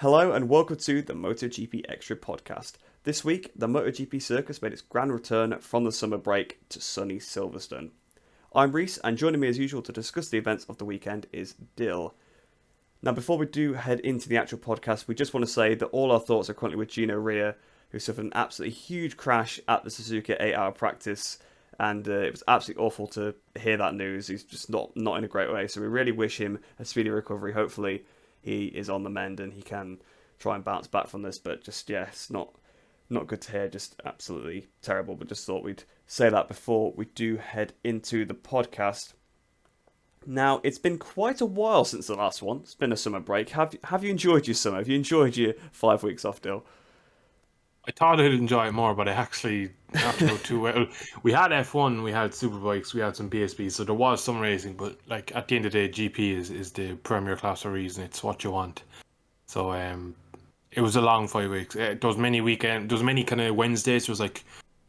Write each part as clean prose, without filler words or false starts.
Hello and welcome to the MotoGP-Xtra Podcast. This week, the MotoGP circus made its grand return from the summer break to sunny Silverstone. I'm Reese, and joining me as usual to discuss the events of the weekend is Dill. Now, before we do head into the actual podcast, we just want to say that all our thoughts are currently with Gino Ria, who suffered an absolutely huge crash at the Suzuka 8-hour practice, and it was absolutely awful to hear that news. He's just not in a great way, so we really wish him a speedy recovery. Hopefully he is on the mend and he can try and bounce back from this, but just, yeah, it's not good to hear, just absolutely terrible, but just thought we'd say that before we do head into the podcast. Now, it's been quite a while since the last one. It's been a summer break. Have you enjoyed your summer? Have you enjoyed your 5 weeks off, Dill? I thought I'd enjoy it more, but I actually not go too well. We had F1, we had Superbikes, we had some PSBs, so there was some racing, but like at the end of the day, GP is the premier class for a reason. It's what you want. So it was a long 5 weeks. There was many kind of Wednesdays. It was like,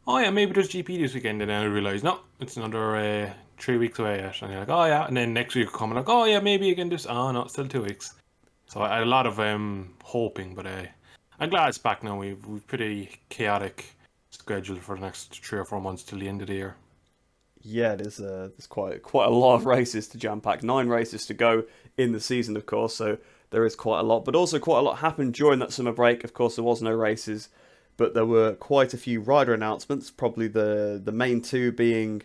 oh yeah, maybe there's GP this weekend, and then I realised no, it's another 3 weeks away yet, and you're like, oh yeah, and then next week will come, like, oh yeah, maybe again this. Oh no, it's still 2 weeks. So I had a lot of hoping, but I'm glad it's back now. We've pretty chaotic schedule for the next 3 or 4 months till the end of the year. Yeah, there's quite a lot of races to jam pack. 9 races to go in the season, of course, so there is quite a lot. But also quite a lot happened during that summer break. Of course, there was no races, but there were quite a few rider announcements. Probably the main two being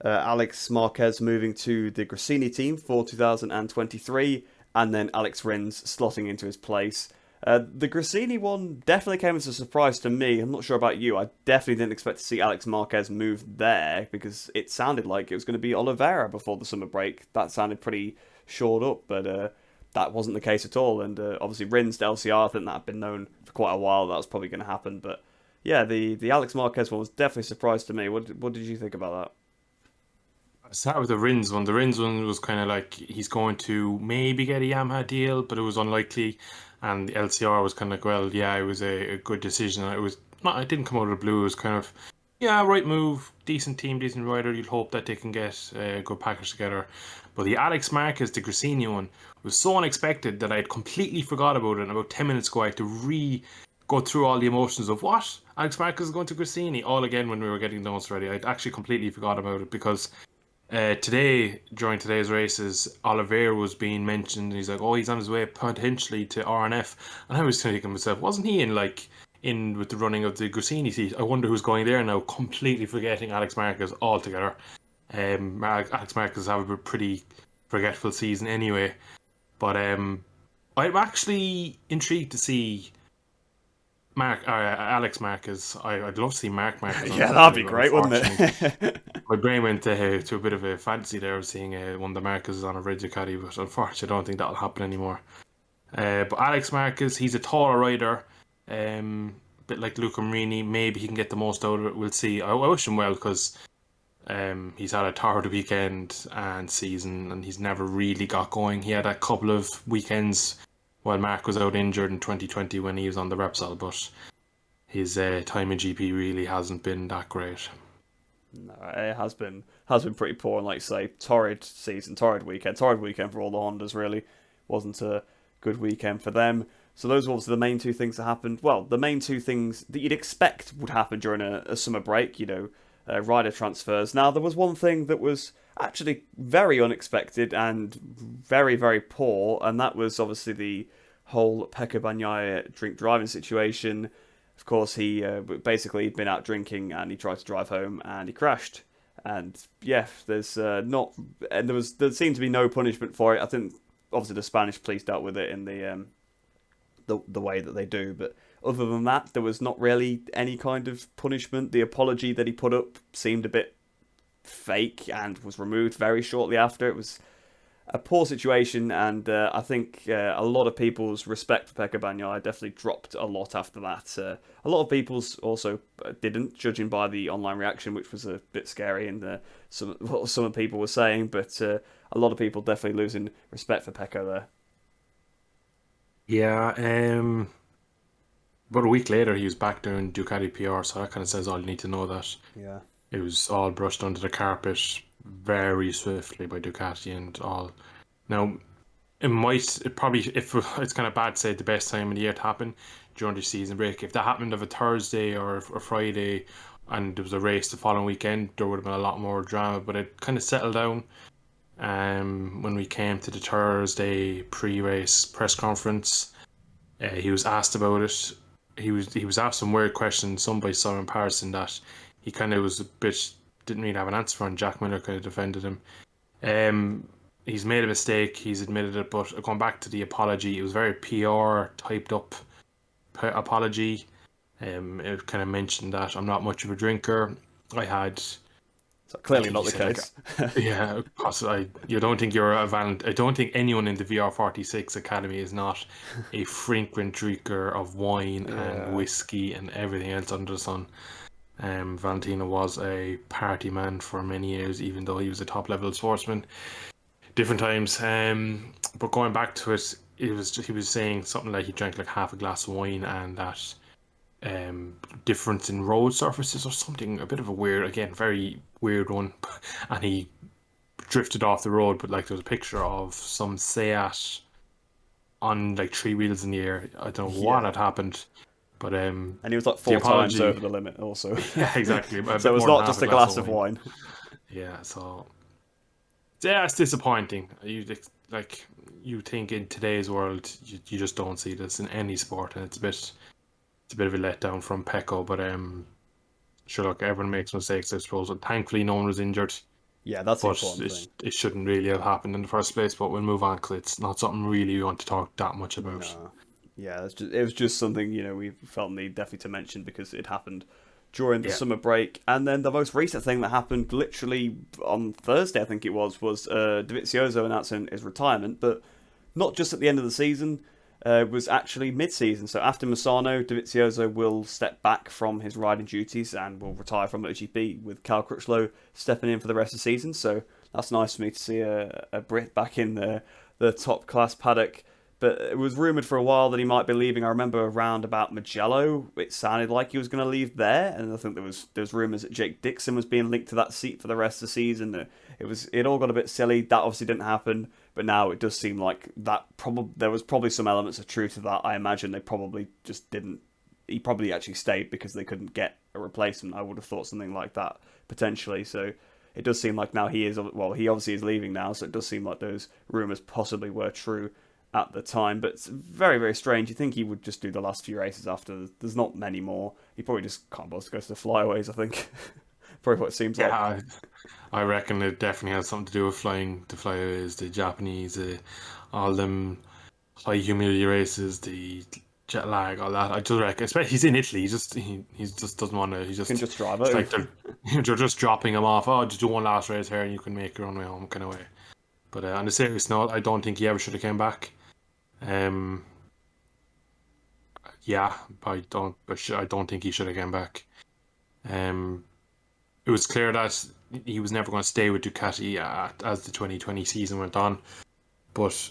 Alex Marquez moving to the Gresini team for 2023, and then Alex Rins slotting into his place. The Gresini one definitely came as a surprise to me. I'm not sure about you. I definitely didn't expect to see Alex Marquez move there because it sounded like it was going to be Oliveira before the summer break. That sounded pretty shored up, but that wasn't the case at all. And obviously Rins to LCR, I think that had been known for quite a while. That was probably going to happen. But yeah, the Alex Marquez one was definitely a surprise to me. What did you think about that? I'll start with the Rins one. The Rins one was kind of like he's going to maybe get a Yamaha deal, but it was unlikely. And the LCR was kind of like, well, yeah, it was a good decision. It was not. It didn't come out of the blue. It was kind of, yeah, right move, decent team, decent rider. You'd hope that they can get a good package together. But the Alex Marquez, the Gresini one, was so unexpected that I had completely forgot about it. And about 10 minutes ago, I had to go through all the emotions of what? Alex Marquez is going to Gresini all again when we were getting the notes ready. I'd actually completely forgot about it because during today's races, Oliveira was being mentioned. And he's like, oh, he's on his way potentially to RNF. And I was thinking to myself, wasn't he in with the running of the Gresini seat? I wonder who's going there now, completely forgetting Alex Marquez altogether. Alex Marquez have a pretty forgetful season anyway. But I'm actually intrigued to see Alex Marquez. I'd love to see Mark Marquez. Yeah, that'd be great, wouldn't it? My brain went to a bit of a fantasy there of seeing one of the Marquez's on a red Ducati, but unfortunately I don't think that'll happen anymore. But Alex Marquez, he's a taller rider, bit like Luca Marini. Maybe he can get the most out of it. We'll see. I wish him well because he's had a torrid weekend and season, and he's never really got going. He had a couple of weekends while Mark was out injured in 2020 when he was on the Repsol, but his time in GP really hasn't been that great. No, it has been pretty poor, and like you say, torrid season, torrid weekend for all the Hondas. Really wasn't a good weekend for them. So those were obviously the main two things that happened. Well, the main two things that you'd expect would happen during a summer break, rider transfers. Now, there was one thing that was actually very unexpected and very, very poor, and that was obviously the whole Pecco Bagnaia drink driving situation. Of course, he basically had been out drinking and he tried to drive home and he crashed. And yeah, there seemed to be no punishment for it. I think obviously the Spanish police dealt with it in the way that they do, but other than that, there was not really any kind of punishment. The apology that he put up seemed a bit fake and was removed very shortly after. It was a poor situation, and I think a lot of people's respect for Pecco Bagnaia definitely dropped a lot after that. A lot of people's also didn't, judging by the online reaction, which was a bit scary, and what some people were saying, but a lot of people definitely losing respect for Pecco there. Yeah, about a week later, he was back doing Ducati PR, so that kind of says all you need to know that. Yeah. It was all brushed under the carpet very swiftly by Ducati and all. Now, it probably, if it's kind of bad to say the best time of the year to happen during the season break. If that happened of a Thursday or a Friday and there was a race the following weekend, there would have been a lot more drama, but it kind of settled down when we came to the Thursday pre-race press conference. He was asked about it. He was asked some weird questions, some by Simon Patterson, that he kind of was a bit, didn't really have an answer for, and Jack Miller kind of defended him. He's made a mistake, he's admitted it, but going back to the apology, it was very PR typed up apology. It kind of mentioned that I'm not much of a drinker. I had, So clearly not the case. yeah, because you don't think you're a I don't think anyone in the VR46 Academy is not a frequent drinker of wine and whiskey and everything else under the sun. Valentino was a party man for many years, even though he was a top level sportsman. Different times. But going back to it, he was saying something like he drank like half a glass of wine, and that difference in road surfaces or something, a bit of a weird, again, very weird one. And he drifted off the road, but like there was a picture of some Seat on like 3 wheels in the air. I don't know what had happened, but and he was like 4 times over the limit also. Yeah, exactly. So it was not just a glass of wine. Yeah, so yeah, it's disappointing. You think in today's world you just don't see this in any sport, and it's a bit of a letdown from Pecco, but sure, look, everyone makes mistakes, I suppose, and thankfully no one was injured. Yeah, that's the important thing. It shouldn't really have happened in the first place, but we'll move on because it's not something really we want to talk that much about. No. Yeah, it was just something, we felt need definitely to mention because it happened during the summer break. And then the most recent thing that happened literally on Thursday, I think it was Dovizioso announcing his retirement, but not just at the end of the season. Was actually mid-season. So after Misano, Dovizioso will step back from his riding duties and will retire from MotoGP, with Cal Crutchlow stepping in for the rest of the season. So that's nice for me to see a Brit back in the top-class paddock. But it was rumoured for a while that he might be leaving. I remember around about Mugello, it sounded like he was going to leave there. And I think there was rumours that Jake Dixon was being linked to that seat for the rest of the season. It all got a bit silly. That obviously didn't happen. But now it does seem like there was probably some elements of truth to that. I imagine they probably just didn't. He probably actually stayed because they couldn't get a replacement. I would have thought something like that potentially. So it does seem like now he obviously is leaving now. So it does seem like those rumours possibly were true at the time. But it's very, very strange. You think he would just do the last few races after. There's not many more. He probably just can't bother to go to the flyaways, I think. Probably what it seems like. I reckon it definitely has something to do with flying the flyways, the Japanese, all them high humidity races, the jet lag, all that. I just reckon, especially he's in Italy, he just doesn't want to. He just can just drive out. Like they're just dropping him off. Oh, just do one last race here, and you can make your own way home, kind of way. But on a serious note, I don't think he ever should have came back. Yeah, I don't think he should have came back. It was clear that he was never going to stay with Ducati as the 2020 season went on, but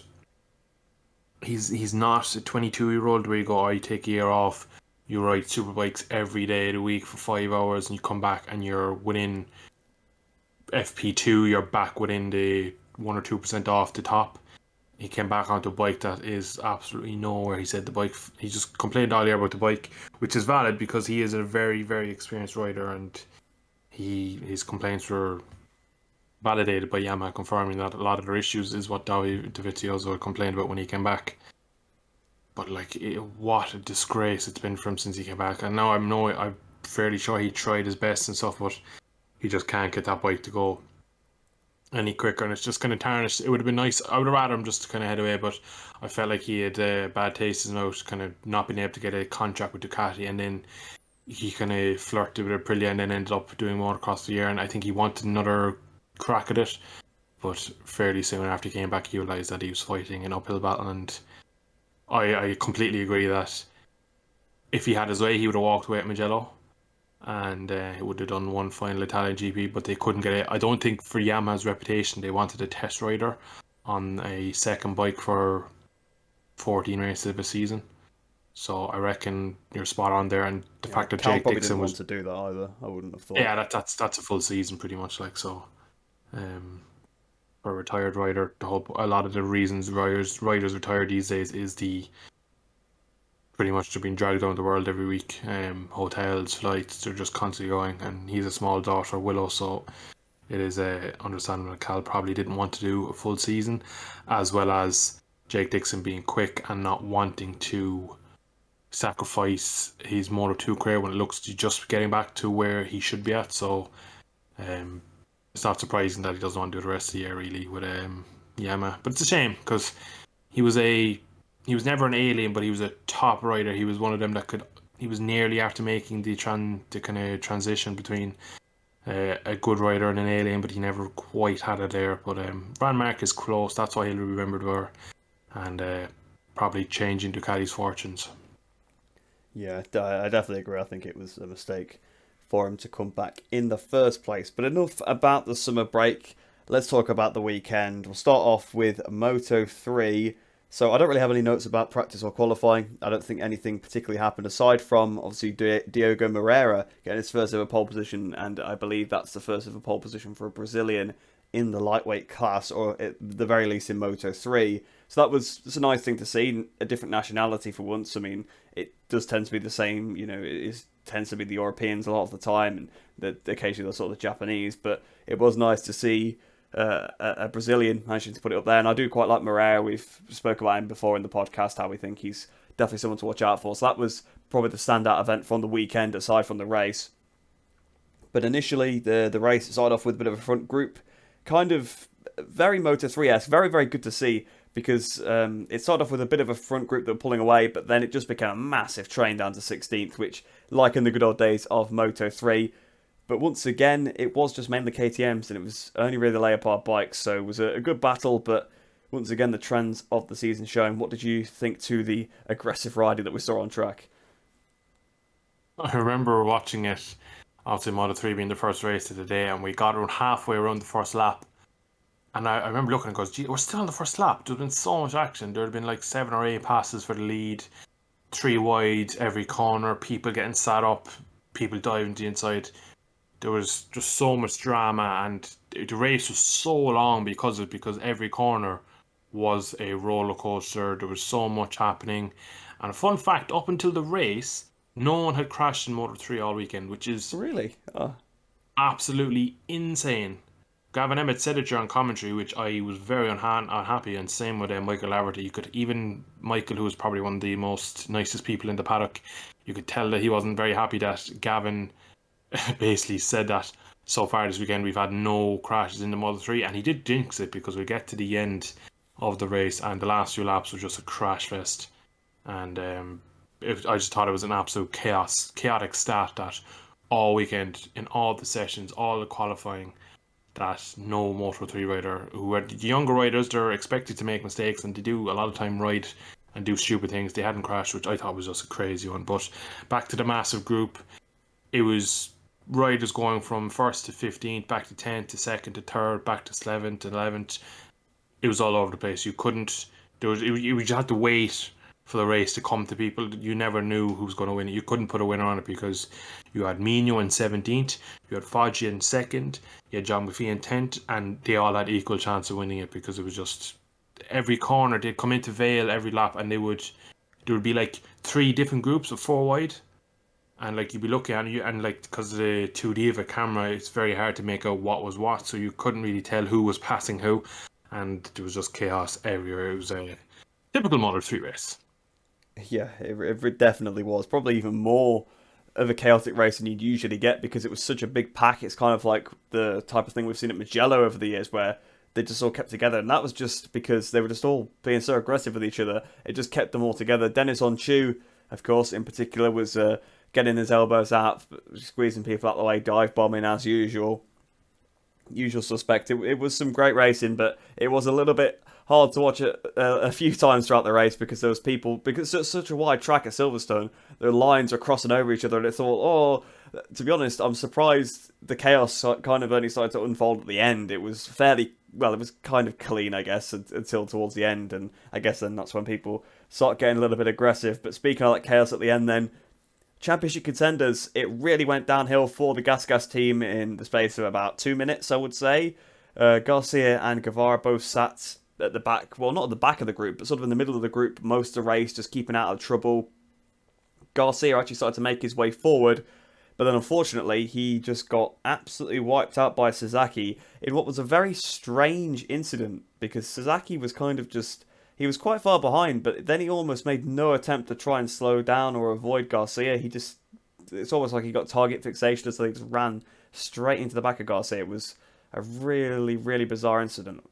he's not a 22-year-old where you go, you take a year off, you ride superbikes every day of the week for 5 hours, and you come back and you're within FP2, you're back within the 1 or 2% off the top. He came back onto a bike that is absolutely nowhere. He said he just complained all year about the bike, which is valid because he is a very, very experienced rider, and his complaints were validated by Yamaha, confirming that a lot of their issues is what Dovizioso complained about when he came back. But what a disgrace it's been for him since he came back. And now I'm fairly sure he tried his best and stuff, but he just can't get that bike to go any quicker, and it's just kind of tarnished. It would have been nice. I would have rather him just kind of head away, but I felt like he had bad taste in his mouth, kind of not being able to get a contract with Ducati, and then he kind of flirted with Aprilia and then ended up doing motocross the year, and I think he wanted another crack at it, but fairly soon after he came back he realised that he was fighting an uphill battle, and I completely agree that if he had his way he would have walked away at Mugello and he would have done one final Italian GP, but they couldn't get it. I don't think for Yamaha's reputation they wanted a test rider on a second bike for 14 races of a season. So I reckon you're spot on there, and the fact that Jake Dixon was to do that either. I wouldn't have thought. Yeah, that's a full season pretty much, so. for a retired rider. A lot of the reasons riders retire these days is the pretty much they're being dragged around the world every week. Hotels, flights, they're just constantly going. And he's a small daughter, Willow, so it is understandable that Cal probably didn't want to do a full season, as well as Jake Dixon being quick and not wanting to sacrifice his Moto2 career when it looks to just getting back to where he should be at. So it's not surprising that he doesn't want to do the rest of the year really with Yamaha. But it's a shame because he was never an alien, but he was a top rider. He was one of them he was nearly after making the kind of transition between a good rider and an alien, but he never quite had it there. But Brand Mark is close. That's why he'll be remembered for, and probably changing Ducati's fortunes. Yeah, I definitely agree. I think it was a mistake for him to come back in the first place. But enough about the summer break. Let's talk about the weekend. We'll start off with Moto3. So I don't really have any notes about practice or qualifying. I don't think anything particularly happened aside from obviously Diogo Moreira getting his first ever pole position, and I believe that's the first ever pole position for a Brazilian in the lightweight class, or at the very least in Moto3. So it's a nice thing to see, a different nationality for once. I mean, it does tend to be the same, it tends to be the Europeans a lot of the time, and occasionally the sort of the Japanese, but it was nice to see a Brazilian managing to put it up there. And I do quite like Moreira. We've spoke about him before in the podcast, how we think he's definitely someone to watch out for. So that was probably the standout event from the weekend, aside from the race. But initially, the race started off with a bit of a front group, kind of very Moto3-esque, very, very good to see, because it started off with a bit of a front group that were pulling away, but then it just became a massive train down to 16th, which, like in the good old days of Moto3, but once again, it was just mainly KTMs, and it was only really the Leopard bikes, so it was a good battle, but once again, the trends of the season showing. What did you think to the aggressive riding that we saw on track? I remember watching it, obviously Moto3 being the first race of the day, and we got around halfway around the first lap. And I remember looking and goes, gee, we're still on the first lap. There'd been so much action. There'd been like 7 or 8 passes for the lead, 3 wide every corner, people getting sat up, people diving to the inside. There was just so much drama, and the race was so long because every corner was a roller coaster. There was so much happening. And a fun fact, up until the race, no one had crashed in Moto3 all weekend, which is Really? absolutely insane. Gavin Emmett said it during commentary, which I was very unhappy, and same with Michael Laverty. Even Michael, who was probably one of the most nicest people in the paddock, you could tell that he wasn't very happy that Gavin basically said that so far this weekend we've had no crashes in the Moto3, and he did jinx it because we get to the end of the race and the last few laps were just a crash fest, and I just thought it was an absolute chaotic start that all weekend in all the sessions, all the qualifying, that no Moto3 rider, who are the younger riders, they're expected to make mistakes and they do a lot of time ride and do stupid things. They hadn't crashed, which I thought was just a crazy one. But back to the massive group, it was riders going from 1st to 15th, back to 10th to 2nd to 3rd, back to 7th to 11th. It was all over the place. You just had to wait for the race to come to people. You never knew who was going to win it. You couldn't put a winner on it because you had Mino in 17th, you had Foggia in 2nd, you had John McPhee in 10th, and they all had equal chance of winning it because it was just every corner. They'd come into Vale every lap, and there would be like 3 different groups of 4 wide. And like you'd be looking at it, and like because of the 2D of a camera, it's very hard to make out what was what, so you couldn't really tell who was passing who, and there was just chaos everywhere. It was a typical Moto3 race. Yeah, it definitely was. Probably even more of a chaotic race than you'd usually get because it was such a big pack. It's kind of like the type of thing we've seen at Mugello over the years where they just all kept together, and that was just because they were just all being so aggressive with each other. It just kept them all together. Dennis Onchu, of course, in particular, was getting his elbows out, squeezing people out the way, dive bombing as usual. Usual suspect. It was some great racing, but it was a little bit hard to watch it a few times throughout the race because there was people, because it's such a wide track at Silverstone, the lines are crossing over each other, and I thought, to be honest, I'm surprised the chaos kind of only started to unfold at the end. It was it was kind of clean, I guess, until towards the end, and I guess then that's when people start getting a little bit aggressive. But speaking of that chaos at the end then, Championship Contenders, it really went downhill for the Gas team in the space of about 2 minutes, I would say. Garcia and Guevara both sat at the back, well, not at the back of the group, but sort of in the middle of the group most of the race, just keeping out of trouble. Garcia actually started to make his way forward, but then unfortunately he just got absolutely wiped out by Sasaki in what was a very strange incident, because Sasaki was kind of just, he was quite far behind, but then he almost made no attempt to try and slow down or avoid Garcia. He just, it's almost like he got target fixation, so he just ran straight into the back of Garcia. It was a really, really bizarre incident.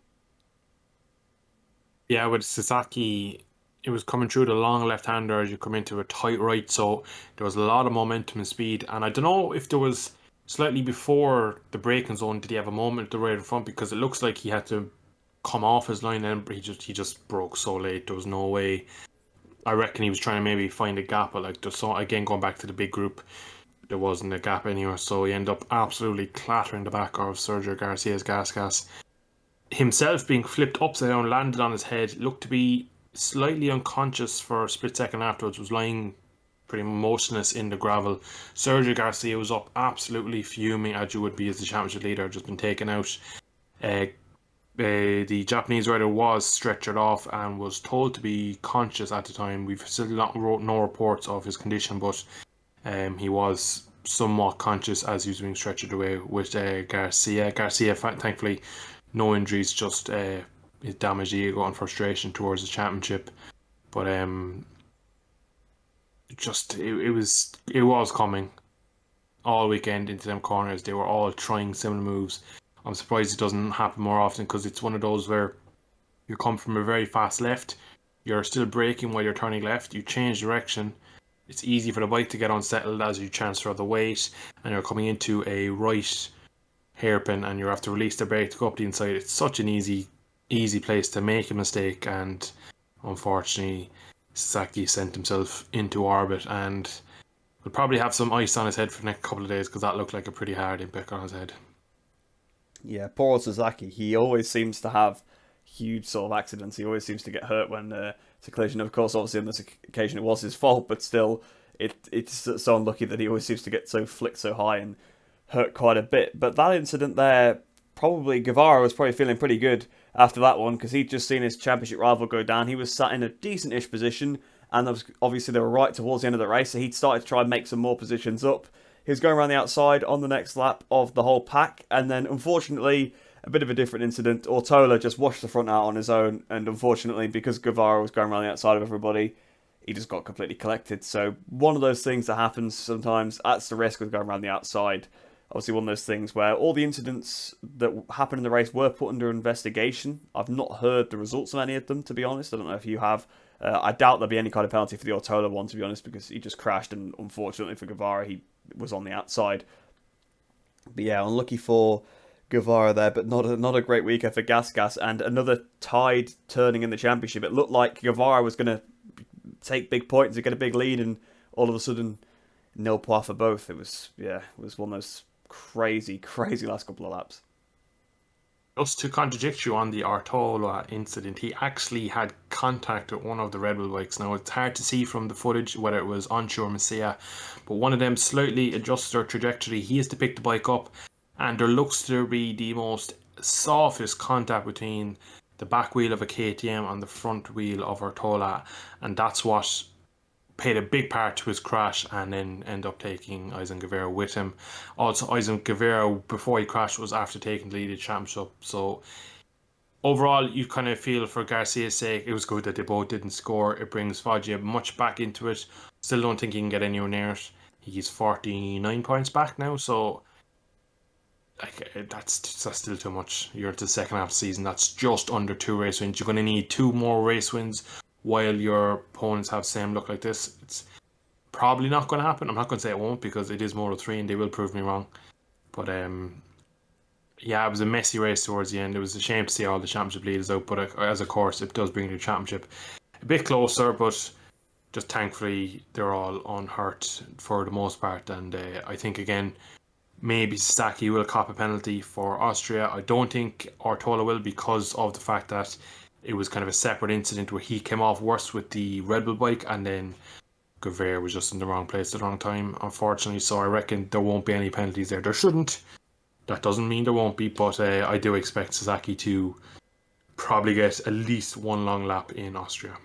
Yeah, with Sasaki, it was coming through the long left-hander as you come into a tight right, so there was a lot of momentum and speed. And I don't know if there was slightly before the braking zone, did he have a moment to right in front, because it looks like he had to come off his line and he just broke so late. There was no way. I reckon he was trying to maybe find a gap, but like there's so again going back to the big group, there wasn't a gap anywhere, so he ended up absolutely clattering the back of Sergio Garcia's gas. Himself being flipped upside down, landed on his head, looked to be slightly unconscious for a split second afterwards, was lying pretty motionless in the gravel. Sergio Garcia was up absolutely fuming, as you would be as the championship leader, just been taken out. The Japanese rider was stretchered off and was told to be conscious at the time. We've still not wrote no reports of his condition, but he was somewhat conscious as he was being stretchered away with Garcia. Garcia, thankfully, no injuries, just his damaged ego and frustration towards the championship. But it was coming all weekend into them corners. They were all trying similar moves. I'm surprised it doesn't happen more often, because it's one of those where you come from a very fast left, you're still braking while you're turning left, you change direction. It's easy for the bike to get unsettled as you transfer the weight, and you're coming into a right hairpin and you have to release the brake to go up the inside. It's such an easy place to make a mistake, and unfortunately Sasaki sent himself into orbit and will probably have some ice on his head for the next couple of days, because that looked like a pretty hard impact on his head. Yeah, poor old Sasaki. He always seems to have huge sort of accidents. He always seems to get hurt when it's a collision. Of course, obviously on this occasion it was his fault, but still, it's so unlucky that he always seems to get so flicked so high and hurt quite a bit. But that incident there, probably Guevara was probably feeling pretty good after that one, because he'd just seen his championship rival go down. He was sat in a decent-ish position, and obviously they were right towards the end of the race, so he'd started to try and make some more positions up. He was going around the outside on the next lap of the whole pack, and then unfortunately, a bit of a different incident. Ortola just washed the front out on his own, and unfortunately, because Guevara was going around the outside of everybody, he just got completely collected. So one of those things that happens sometimes. That's the risk with going around the outside. Obviously, one of those things where all the incidents that happened in the race were put under investigation. I've not heard the results of any of them, to be honest. I don't know if you have. I doubt there'll be any kind of penalty for the Ortola one, to be honest, because he just crashed, and unfortunately for Guevara, he was on the outside. But yeah, unlucky for Guevara there, but not a great weekend for Gas, and another tide turning in the championship. It looked like Guevara was going to take big points and get a big lead, and all of a sudden, nil points for both. It was one of those crazy last couple of laps. Just to contradict you on the Ortola incident, he actually had contact with one of the Red Bull bikes. Now, it's hard to see from the footage whether it was Onshore or Messiah, but one of them slightly adjusted their trajectory. He has to pick the bike up, and there looks to be the most softest contact between the back wheel of a KTM and the front wheel of Ortola, and that's what played a big part to his crash, and then end up taking Eisen Guevara with him. Also, Eisen Guevara, before he crashed, was after taking the lead of the championship. So overall, you kind of feel for Garcia's sake, it was good that they both didn't score. It brings Foggia much back into it. Still don't think he can get anywhere near it. He's 49 points back now, so that's still too much. You're at the second half of the season. That's just under 2 race wins. You're going to need 2 more race wins while your opponents have same look like this. It's probably not going to happen. I'm not going to say it won't, because it is Moto3 and they will prove me wrong. But yeah, it was a messy race towards the end. It was a shame to see all the championship leaders out, but as a course, it does bring the championship a bit closer, but just thankfully they're all unhurt for the most part. And I think, again, maybe Sasaki will cop a penalty for Austria. I don't think Ortola will, because of the fact that it was kind of a separate incident where he came off worse with the Red Bull bike, and then Guevara was just in the wrong place at the wrong time, unfortunately. So I reckon there won't be any penalties there. There shouldn't. That doesn't mean there won't be, but I do expect Sasaki to probably get at least one long lap in Austria.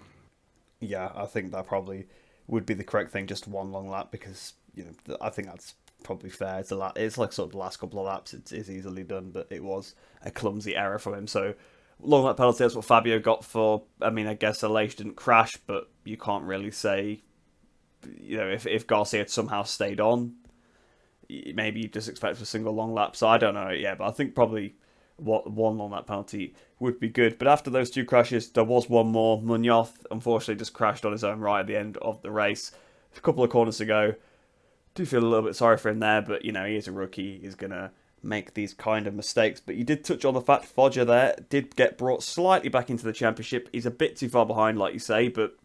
Yeah, I think that probably would be the correct thing, just one long lap, because I think that's probably fair. It's like sort of the last couple of laps. It's easily done, but it was a clumsy error from him. So long lap penalty. That's what Fabio got for. I mean, I guess Aleix didn't crash, but you can't really say. If Garcia had somehow stayed on, maybe you just expect a single long lap. So I don't know. Yeah, but I think probably one long lap penalty would be good. But after those two crashes, there was one more. Munoz unfortunately just crashed on his own right at the end of the race. A couple of corners to go. Do feel a little bit sorry for him there, but he is a rookie. He's gonna make these kind of mistakes. But you did touch on the fact Foggia there did get brought slightly back into the championship. He's a bit too far behind, like you say, but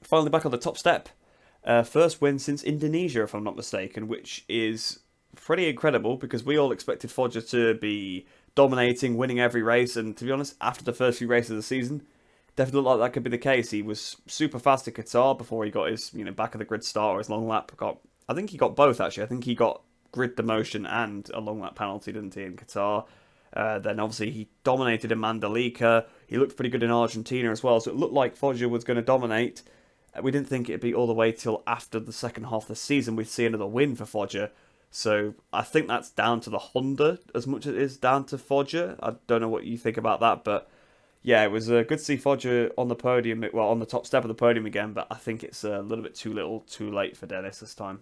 finally back on the top step. First win since Indonesia, if I'm not mistaken, which is pretty incredible because we all expected Foggia to be dominating, winning every race, and to be honest, after the first few races of the season, definitely looked like that could be the case. He was super fast at Qatar before he got his back of the grid start or his long lap. I think he got both actually. I think he got grid demotion and a long lap penalty, didn't he, in Qatar? Then obviously he dominated in Mandalika. He looked pretty good in Argentina as well, so it looked like Foggia was going to dominate. We didn't think it'd be all the way till after the second half of the season we'd see another win for Foggia. So I think that's down to the Honda as much as it is down to Foggia. I don't know what you think about that, but yeah, it was good to see Foggia on the podium, well, on the top step of the podium again, but I think it's a little bit too little, too late for Dennis this time.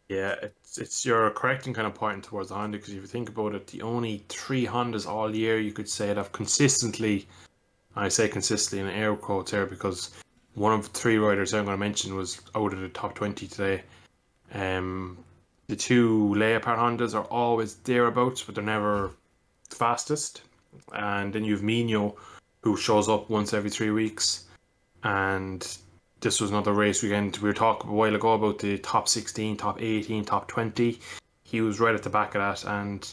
Yeah, it's you're correct in kind of pointing towards the Honda because if you think about it, the only three Hondas all year you could say that have consistently, I say consistently in air quotes here because one of the three riders I'm going to mention was out of the top 20 today. The two Leopard Hondas are always thereabouts, but they're never fastest. And then you have Mino, who shows up once every 3 weeks. And this was another race weekend. We were talking a while ago about the top 16, top 18, top 20. He was right at the back of that. And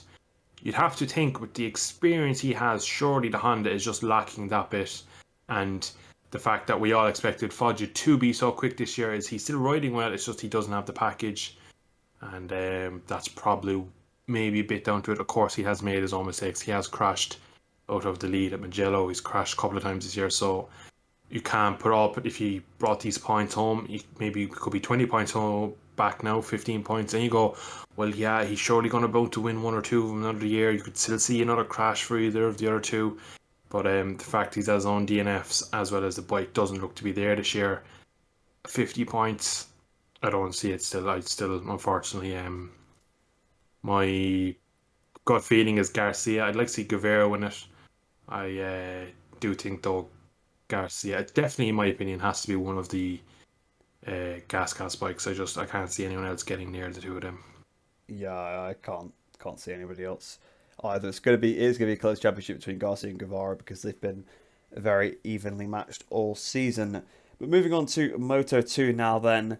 you'd have to think with the experience he has, surely the Honda is just lacking that bit. And the fact that we all expected Foggia to be so quick this year is he's still riding well. It's just he doesn't have the package. And that's probably maybe a bit down to it. Of course, he has made his own mistakes. He has crashed out of the lead at Mugello. He's crashed a couple of times this year. So you can't put up, if he brought these points home, maybe it could be 20 points home back now, 15 points. Then you go, well, yeah, he's surely going to about to win one or two of them another year. You could still see another crash for either of the other two. But the fact he's has his own DNFs as well as the bike doesn't look to be there this year. 50 points, I don't see it still. Unfortunately, my gut feeling is Garcia. I'd like to see Guevara win it. I do think though Garcia, definitely in my opinion, has to be one of the gas bikes. I can't see anyone else getting near the two of them. Yeah, I can't see anybody else either. It is going to be a close championship between Garcia and Guevara because they've been very evenly matched all season. But moving on to Moto2 now then,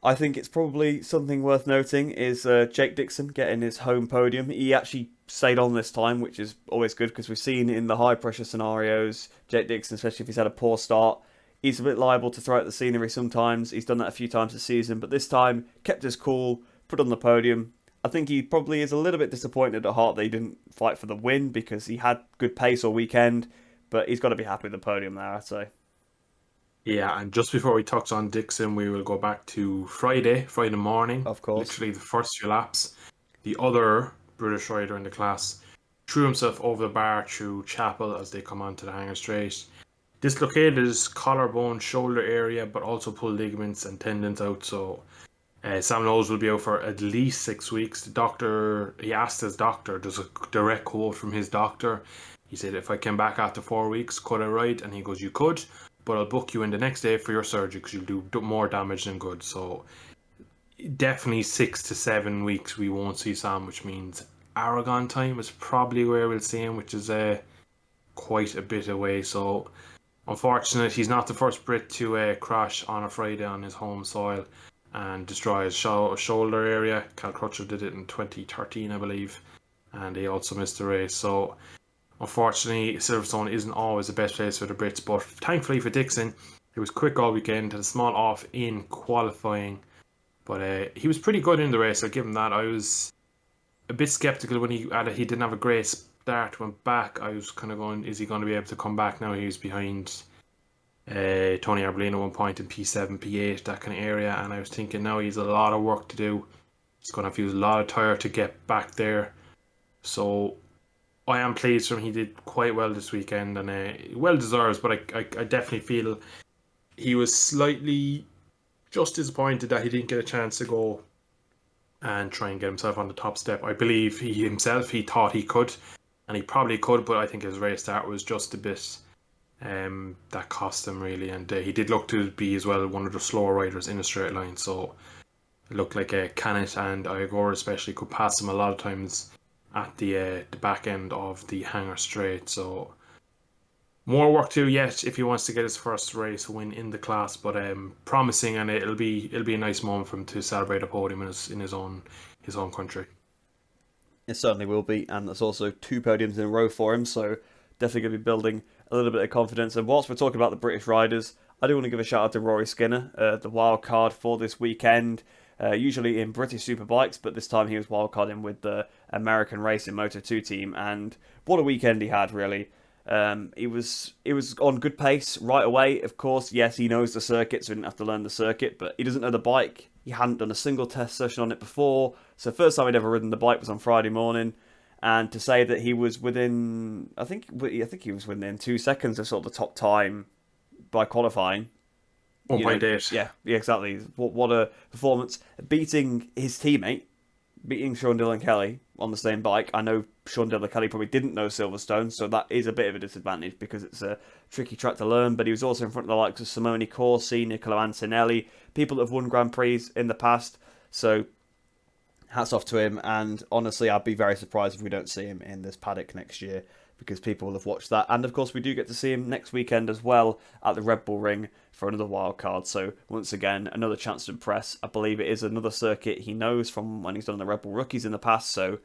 I think it's probably something worth noting is Jake Dixon getting his home podium. He actually stayed on this time, which is always good because we've seen in the high pressure scenarios, Jake Dixon, especially if he's had a poor start, he's a bit liable to throw out the scenery sometimes. He's done that a few times this season, but this time kept his cool, put on the podium. I think he probably is a little bit disappointed at heart that he didn't fight for the win because he had good pace all weekend, but he's got to be happy with the podium there, I'd say. Yeah, and just before we touch on Dixon, we will go back to Friday morning. Of course. Literally the first few laps. The other British rider in the class threw himself over the bar through Chapel as they come onto the hangar straight. Dislocated his collarbone, shoulder area, but also pulled ligaments and tendons out. So Sam Knowles will be out for at least 6 weeks. He asked his doctor, there's a direct quote from his doctor. He said, if I came back after 4 weeks, could I ride? And he goes, you could, but I'll book you in the next day for your surgery because you'll do more damage than good. So definitely 6 to 7 weeks we won't see Sam, which means Aragon time is probably where we'll see him, which is quite a bit away. So unfortunately, he's not the first Brit to crash on a Friday on his home soil and destroy his shoulder area. Cal Crutchlow did it in 2013, I believe, and he also missed the race. So unfortunately, Silverstone isn't always the best place for the Brits, but thankfully for Dixon, he was quick all weekend, had a small off in qualifying, but he was pretty good in the race. I'll give him that. a bit skeptical when he didn't have a great start, went back. I was kind of going, is he going to be able to come back now? He was behind Tony Arbolino at one point in P7, P8, that kind of area, and I was thinking now he's a lot of work to do. He's going to have to use a lot of tyre to get back there. So I am pleased for him. He did quite well this weekend, and well deserved, but I definitely feel he was slightly just disappointed that he didn't get a chance to go and try and get himself on the top step. I believe he thought he could, and he probably could, but I think his race start was just a bit that cost him really, and he did look to be as well one of the slower riders in a straight line, so it looked like Canet and Iagora especially could pass him a lot of times at the back end of the Hangar Straight. So more work to do yet if he wants to get his first race win in the class, but promising, and it'll be a nice moment for him to celebrate a podium in his own country. It certainly will be, and there's also 2 podiums in a row for him, so definitely going to be building a little bit of confidence. And whilst we're talking about the British riders, I do want to give a shout out to Rory Skinner, the wild card for this weekend. Usually in British Superbikes, but this time he was wildcarding with the American Racing Moto2 team, and what a weekend he had, really. He was on good pace right away, of course. Yes, he knows the circuit, so he didn't have to learn the circuit, but he doesn't know the bike. He hadn't done a single test session on it before, so first time he'd ever ridden the bike was on Friday morning, and to say that he was within, I think he was within 2 seconds of sort of the top time by qualifying. 1.8. Yeah, exactly. What a performance. Beating his teammate, beating Sean Dillon Kelly on the same bike. I know Sean Dillon Kelly probably didn't know Silverstone, so that is a bit of a disadvantage because it's a tricky track to learn, but he was also in front of the likes of Simone Corsi, Niccolo Antonelli, people that have won Grand Prix in the past, so hats off to him, and honestly, I'd be very surprised if we don't see him in this paddock next year, because people will have watched that. And of course, we do get to see him next weekend as well at the Red Bull Ring for another wild card. So once again, another chance to impress. I believe it is another circuit he knows from when he's done the Red Bull Rookies in the past. So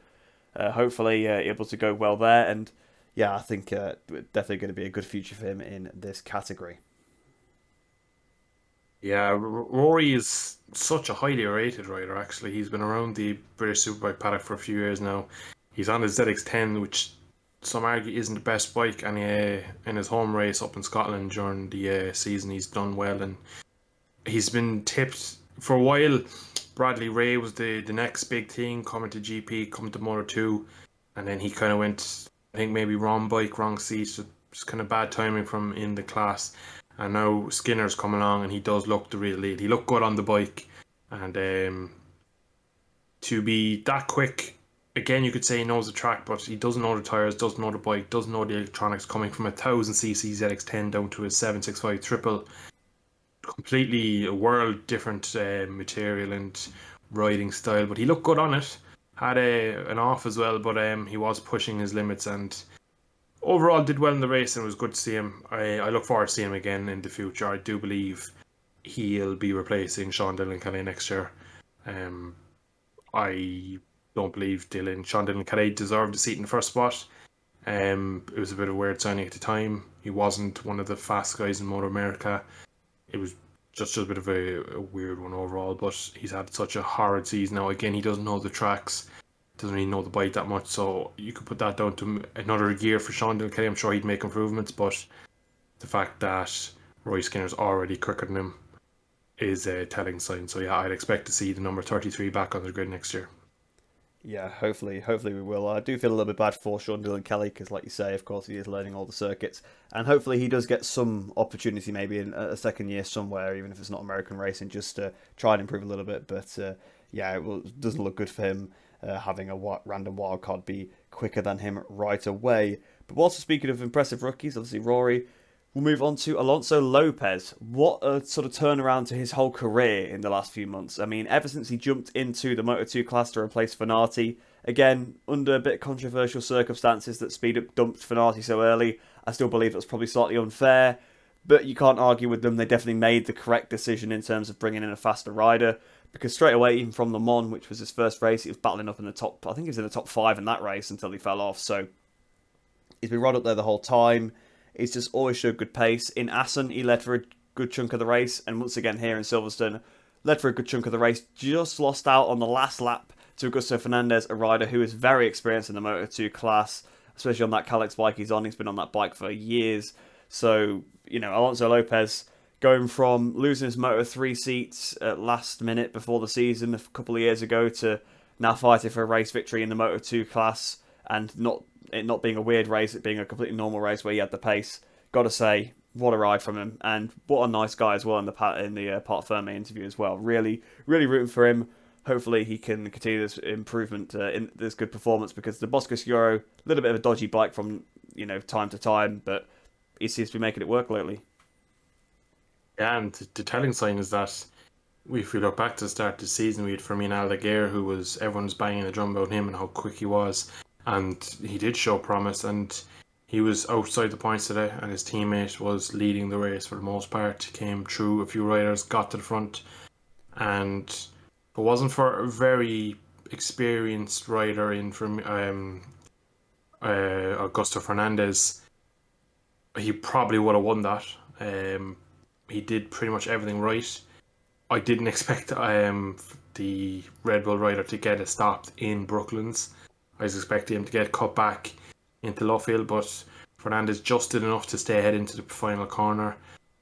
hopefully able to go well there. And yeah, I think definitely going to be a good future for him in this category. Yeah, Rory is such a highly rated rider, actually. He's been around the British Superbike paddock for a few years now. He's on his ZX10, which some argue isn't the best bike, and in his home race up in Scotland during the season he's done well, and he's been tipped for a while. Bradley Ray was the next big thing, coming to GP, coming to Moto2, and then he kind of went, I think maybe wrong bike, wrong seat, so just kind of bad timing from in the class. And now Skinner's come along and he does look the real lead. He looked good on the bike, and to be that quick, again, you could say he knows the track, but he doesn't know the tyres, doesn't know the bike, doesn't know the electronics, coming from a 1000cc ZX10 down to a 765 triple. Completely a world different material and riding style, but he looked good on it. Had an off as well, but he was pushing his limits, and overall did well in the race, and it was good to see him. I look forward to seeing him again in the future. I do believe he'll be replacing Sean Dillon Kelly next year. I don't believe Sean Dillon Kelly deserved a seat in the first spot. It was a bit of a weird signing at the time. He wasn't one of the fast guys in Moto America. It was just a bit of a weird one overall, but he's had such a horrid season now. Again, he doesn't know the tracks, doesn't really know the bike that much, so you could put that down to another year for Sean Dillon Kelly. I'm sure he'd make improvements, but the fact that Rory Skinner's already quicker than him is a telling sign. So yeah, I'd expect to see the number 33 back on the grid next year. Yeah, hopefully we will. I do feel a little bit bad for Sean Dillon Kelly because, like you say, of course, he is learning all the circuits, and hopefully he does get some opportunity maybe in a second year somewhere, even if it's not American racing, just to try and improve a little bit. But yeah, it doesn't look good for him having a random wildcard be quicker than him right away. But also speaking of impressive rookies, obviously Rory, we'll move on to Alonso Lopez. What a sort of turnaround to his whole career in the last few months. I mean, ever since he jumped into the Moto2 class to replace Fenati, again, under a bit controversial circumstances that Speed Up dumped Fenati so early, I still believe that's probably slightly unfair, but you can't argue with them. They definitely made the correct decision in terms of bringing in a faster rider, because straight away, even from Le Mans, which was his first race, he was battling up in the top, I think he was in the top 5 in that race until he fell off, so he's been right up there the whole time. He's just always showed good pace. In Assen, he led for a good chunk of the race. And once again here in Silverstone, led for a good chunk of the race. Just lost out on the last lap to Augusto Fernandez, a rider who is very experienced in the Moto2 class, especially on that Kalex bike he's on. He's been on that bike for years. So, Alonso Lopez going from losing his Moto3 seats at last minute before the season a couple of years ago to now fighting for a race victory in the Moto2 class, and it not being a weird race, it being a completely normal race where he had the pace. Got to say, what a ride from him, and what a nice guy as well in the Part Ferme interview as well. Really, really rooting for him. Hopefully he can continue this improvement in this good performance, because the Bosco Sciuro, a little bit of a dodgy bike from time to time, but he seems to be making it work lately. Yeah, and the telling sign is that if we look back to the start of the season, we had Fermin Aldeguer, who everyone was banging the drum about him and how quick he was, and he did show promise, and he was outside the points today, and his teammate was leading the race for the most part. He came through a few riders, got to the front, and if it wasn't for a very experienced rider from Augusto Fernandez, he probably would have won that. He did pretty much everything right. I didn't expect the Red Bull rider to get it stopped in Brooklands. I was expecting him to get cut back into Luffield, but Fernandez just did enough to stay ahead into the final corner.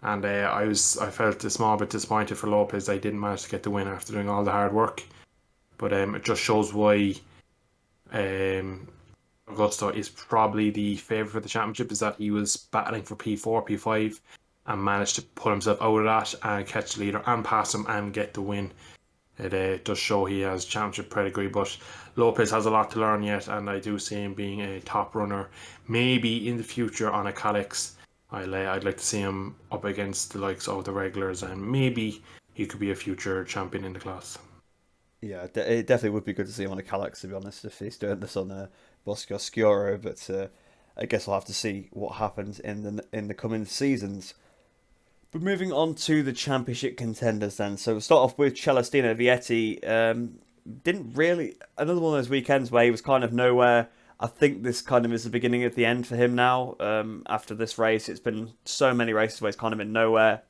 And I felt a small bit disappointed for Lopez. I didn't manage to get the win after doing all the hard work. But it just shows why Augusto is probably the favourite for the championship, is that he was battling for P4, P5, and managed to pull himself out of that and catch the leader and pass him and get the win. It does show he has championship pedigree, but Lopez has a lot to learn yet, and I do see him being a top runner. Maybe in the future on a Kalex, I'd like to see him up against the likes of the regulars, and maybe he could be a future champion in the class. Yeah, it definitely would be good to see him on a Kalex, to be honest, if he's doing this on Bosco Sciuro, but I guess we'll have to see what happens in the coming seasons. But moving on to the championship contenders then. So we'll start off with Celestino Vietti. Didn't really... Another one of those weekends where he was kind of nowhere. I think this kind of is the beginning of the end for him now. After this race, it's been so many races where he's kind of been nowhere.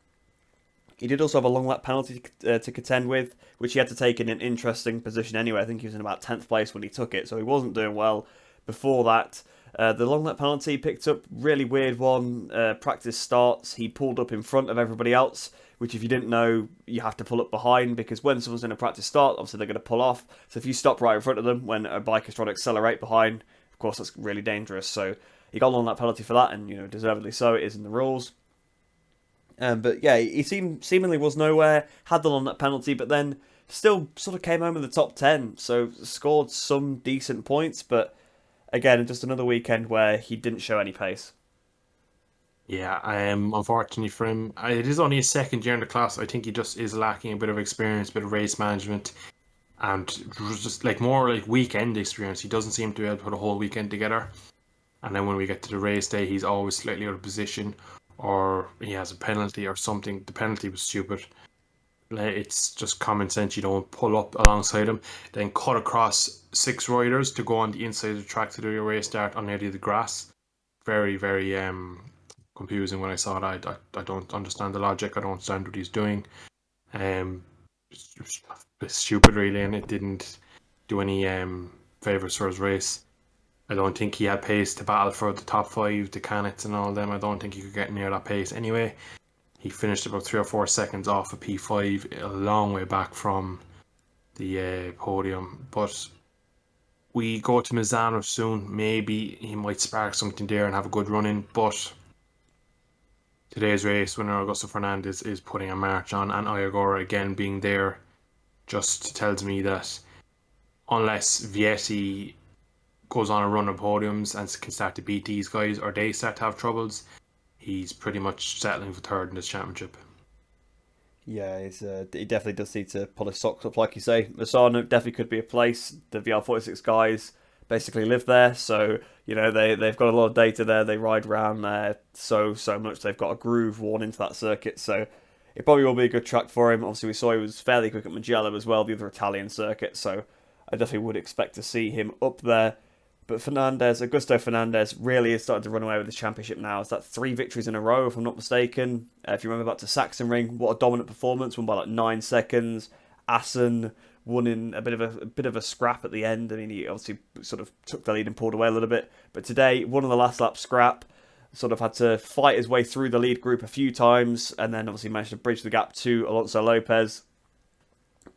He did also have a long lap penalty to contend with, which he had to take in an interesting position anyway. I think he was in about 10th place when he took it, so he wasn't doing well before that. The long lap penalty picked up, really weird one. Practice starts, he pulled up in front of everybody else, which if you didn't know, you have to pull up behind, because when someone's in a practice start, obviously they're going to pull off. So if you stop right in front of them when a bike is trying to accelerate behind, of course that's really dangerous. So he got a long lap penalty for that, and deservedly so. It is in the rules. But yeah, he seemingly was nowhere, had the long lap penalty, but then still sort of came home in the top 10. So scored some decent points, but again, just another weekend where he didn't show any pace. Yeah, unfortunately for him, it is only his second year in the class. I think he just is lacking a bit of experience, a bit of race management, and just more like weekend experience. He doesn't seem to be able to put a whole weekend together. And then when we get to the race day, he's always slightly out of position, or he has a penalty or something. The penalty was stupid. It's just common sense. You don't pull up alongside him, then cut across 6 riders to go on the inside of the track to do your race start on nearly the grass. Very, very confusing when I saw that. I don't understand the logic. I don't understand what he's doing. It's stupid, really, and it didn't do any favours for his race. I don't think he had pace to battle for the top 5, the Canets and all them. I don't think he could get near that pace anyway. He finished about 3 or 4 seconds off a P5, a long way back from the podium. But we go to Misano soon. Maybe he might spark something there and have a good run in. But today's race, winner Augusto Fernandez is putting a march on, and Iagora again being there just tells me that unless Vietti goes on a run of podiums and can start to beat these guys, or they start to have troubles, he's pretty much settling for third in this championship. Yeah, he definitely does need to pull his socks up, like you say. Misano definitely could be a place. The VR46 guys basically live there, so they've got a lot of data there. They ride around there so much. They've got a groove worn into that circuit, so it probably will be a good track for him. Obviously, we saw he was fairly quick at Mugello as well, the other Italian circuit, so I definitely would expect to see him up there. But Augusto Fernandez really is starting to run away with the championship now. It's that 3 victories in a row, if I'm not mistaken. If you remember back to Sachsenring, what a dominant performance, won by 9 seconds. Assen won in a bit of a scrap at the end. I mean, he obviously sort of took the lead and pulled away a little bit, but today won on the last lap scrap. Sort of had to fight his way through the lead group a few times, and then obviously managed to bridge the gap to Alonso Lopez.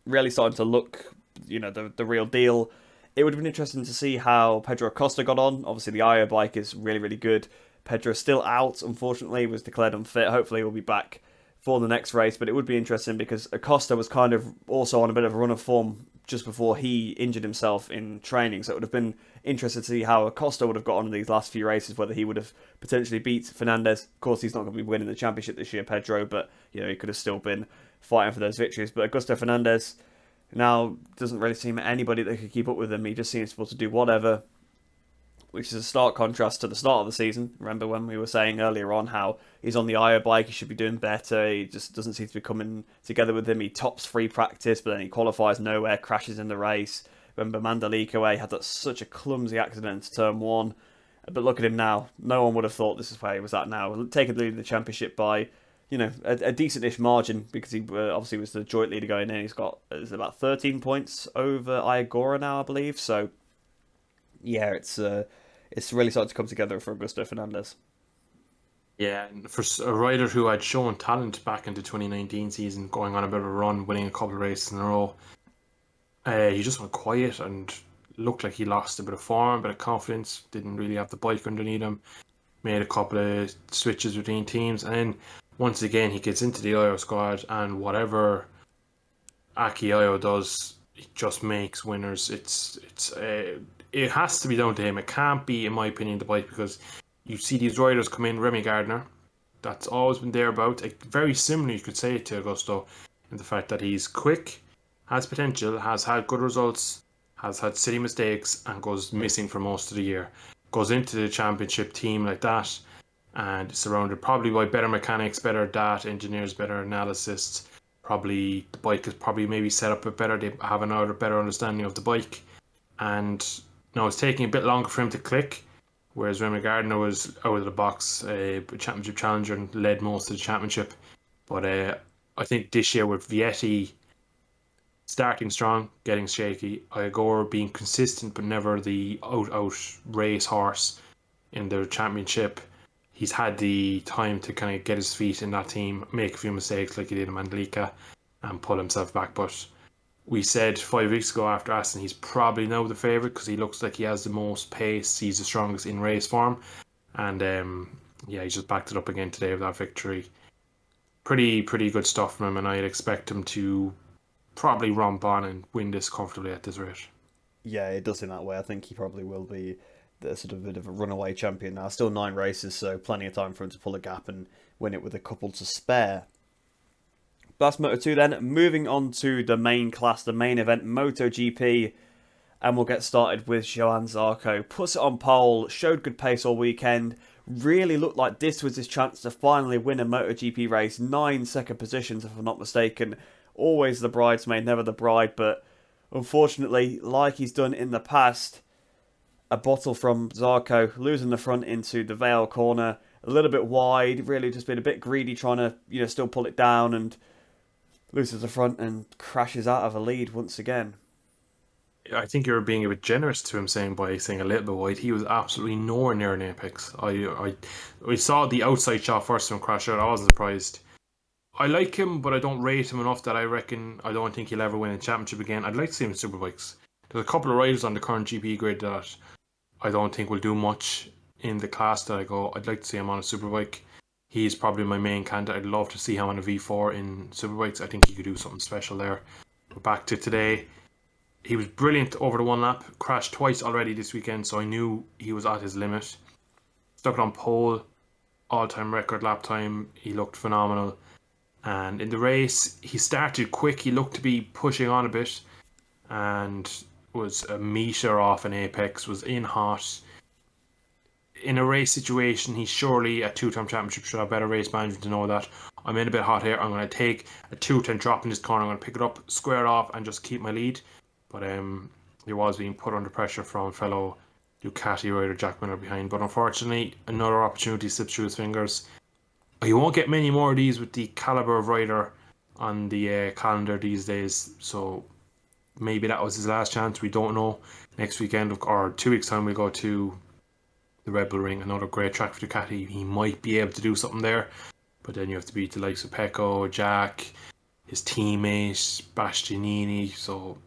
Really starting to look, the real deal. It would have been interesting to see how Pedro Costa got on. Obviously, the IO bike is really, really good. Pedro's still out, unfortunately, was declared unfit. Hopefully, he'll be back for the next race, but it would be interesting because Acosta was kind of also on a bit of a run of form just before he injured himself in training. So it would have been interesting to see how Acosta would have got on in these last few races, whether he would have potentially beat Fernandez. Of course, he's not going to be winning the championship this year, Pedro, but he could have still been fighting for those victories. But Augusto Fernandez now doesn't really seem anybody that could keep up with him. He just seems supposed to do whatever, which is a stark contrast to the start of the season. Remember when we were saying earlier on how he's on the IO bike, he should be doing better. He just doesn't seem to be coming together with him. He tops free practice, but then he qualifies nowhere, crashes in the race. Remember Mandalika had such a clumsy accident in turn 1. But look at him now. No one would have thought this is where he was at now. Taking the lead in the championship by a decent-ish margin, because he obviously was the joint leader going in. He's got about 13 points over Iagora now, I believe. So, yeah, it's really starting to come together for Augusto Fernandez. Yeah, and for a rider who had shown talent back into 2019 season, going on a bit of a run, winning a couple of races in a row, he just went quiet and looked like he lost a bit of form, a bit of confidence, didn't really have the bike underneath him, made a couple of switches between teams, and then once again, he gets into the IO squad, and whatever Aki IO does, he just makes winners. It has to be down to him. It can't be, in my opinion, the bike, because you see these riders come in. Remy Gardner, that's always been there about. Very similar, you could say, to Augusto, in the fact that he's quick, has potential, has had good results, has had silly mistakes, and goes missing for most of the year. Goes into the championship team like that, and surrounded probably by better mechanics, better data engineers, better analysts. Probably the bike is probably maybe set up a bit better. They have another better understanding of the bike, and it's taking a bit longer for him to click. Whereas Remy Gardner was out of the box, a championship challenger, and led most of the championship. But I think this year with Vietti starting strong, getting shaky, Iagora being consistent but never the out race horse in the championship, he's had the time to kind of get his feet in that team, make a few mistakes like he did in Mandalika, and pull himself back. But we said 5 weeks ago after Aston, he's probably now the favourite because he looks like he has the most pace, he's the strongest in race form, and he just backed it up again today with that victory. Pretty good stuff from him, and I'd expect him to probably romp on and win this comfortably at this rate. Yeah, it does seem that way. I think he probably will be the sort of bit of a runaway champion now. Still 9 races, so plenty of time for him to pull a gap and win it with a couple to spare. That's Moto2 then. Moving on to the main class, the main event, MotoGP. And we'll get started with Johan Zarco. Puts it on pole, showed good pace all weekend. Really looked like this was his chance to finally win a MotoGP race. 9 second positions, if I'm not mistaken. Always the bridesmaid, never the bride. But unfortunately, like he's done in the past, a bottle from Zarco, losing the front into the Vale corner. A little bit wide, really just been a bit greedy, trying to still pull it down, and loses the front and crashes out of a lead once again. I think you're being a bit generous to him by saying a little bit wide. He was absolutely nowhere near an apex. We saw the outside shot first from crash out. I wasn't surprised. I like him, but I don't rate him enough that I don't think he'll ever win a championship again. I'd like to see him in Superbikes. There's a couple of riders on the current GP grid that I don't think will do much in the class that I go. I'd like to see him on a Superbike. He's probably my main candidate. I'd love to see him on a V4 in Superbikes. I think he could do something special there. But back to today. He was brilliant over the one lap. Crashed twice already this weekend, so I knew he was at his limit. Stuck it on pole. All-time record lap time. He looked phenomenal. And in the race, he started quick. He looked to be pushing on a bit. And was a metre off an apex. Was in hot. In a race situation, he's surely a 2-time championship should have better race management to know that I'm in a bit hot here. I'm going to take a 2-10 drop in this corner. I'm going to pick it up, square it off, and just keep my lead. But he was being put under pressure from fellow Ducati rider Jack Miller behind. But unfortunately, another opportunity slipped through his fingers. You won't get many more of these with the caliber of rider on the calendar these days. So maybe that was his last chance. We don't know. Next weekend, or 2 weeks' time, we go to the Red Bull Ring, another great track for Ducati. He might be able to do something there, but then you have to beat the likes of Pecco, Jack, his teammate, Bastianini. So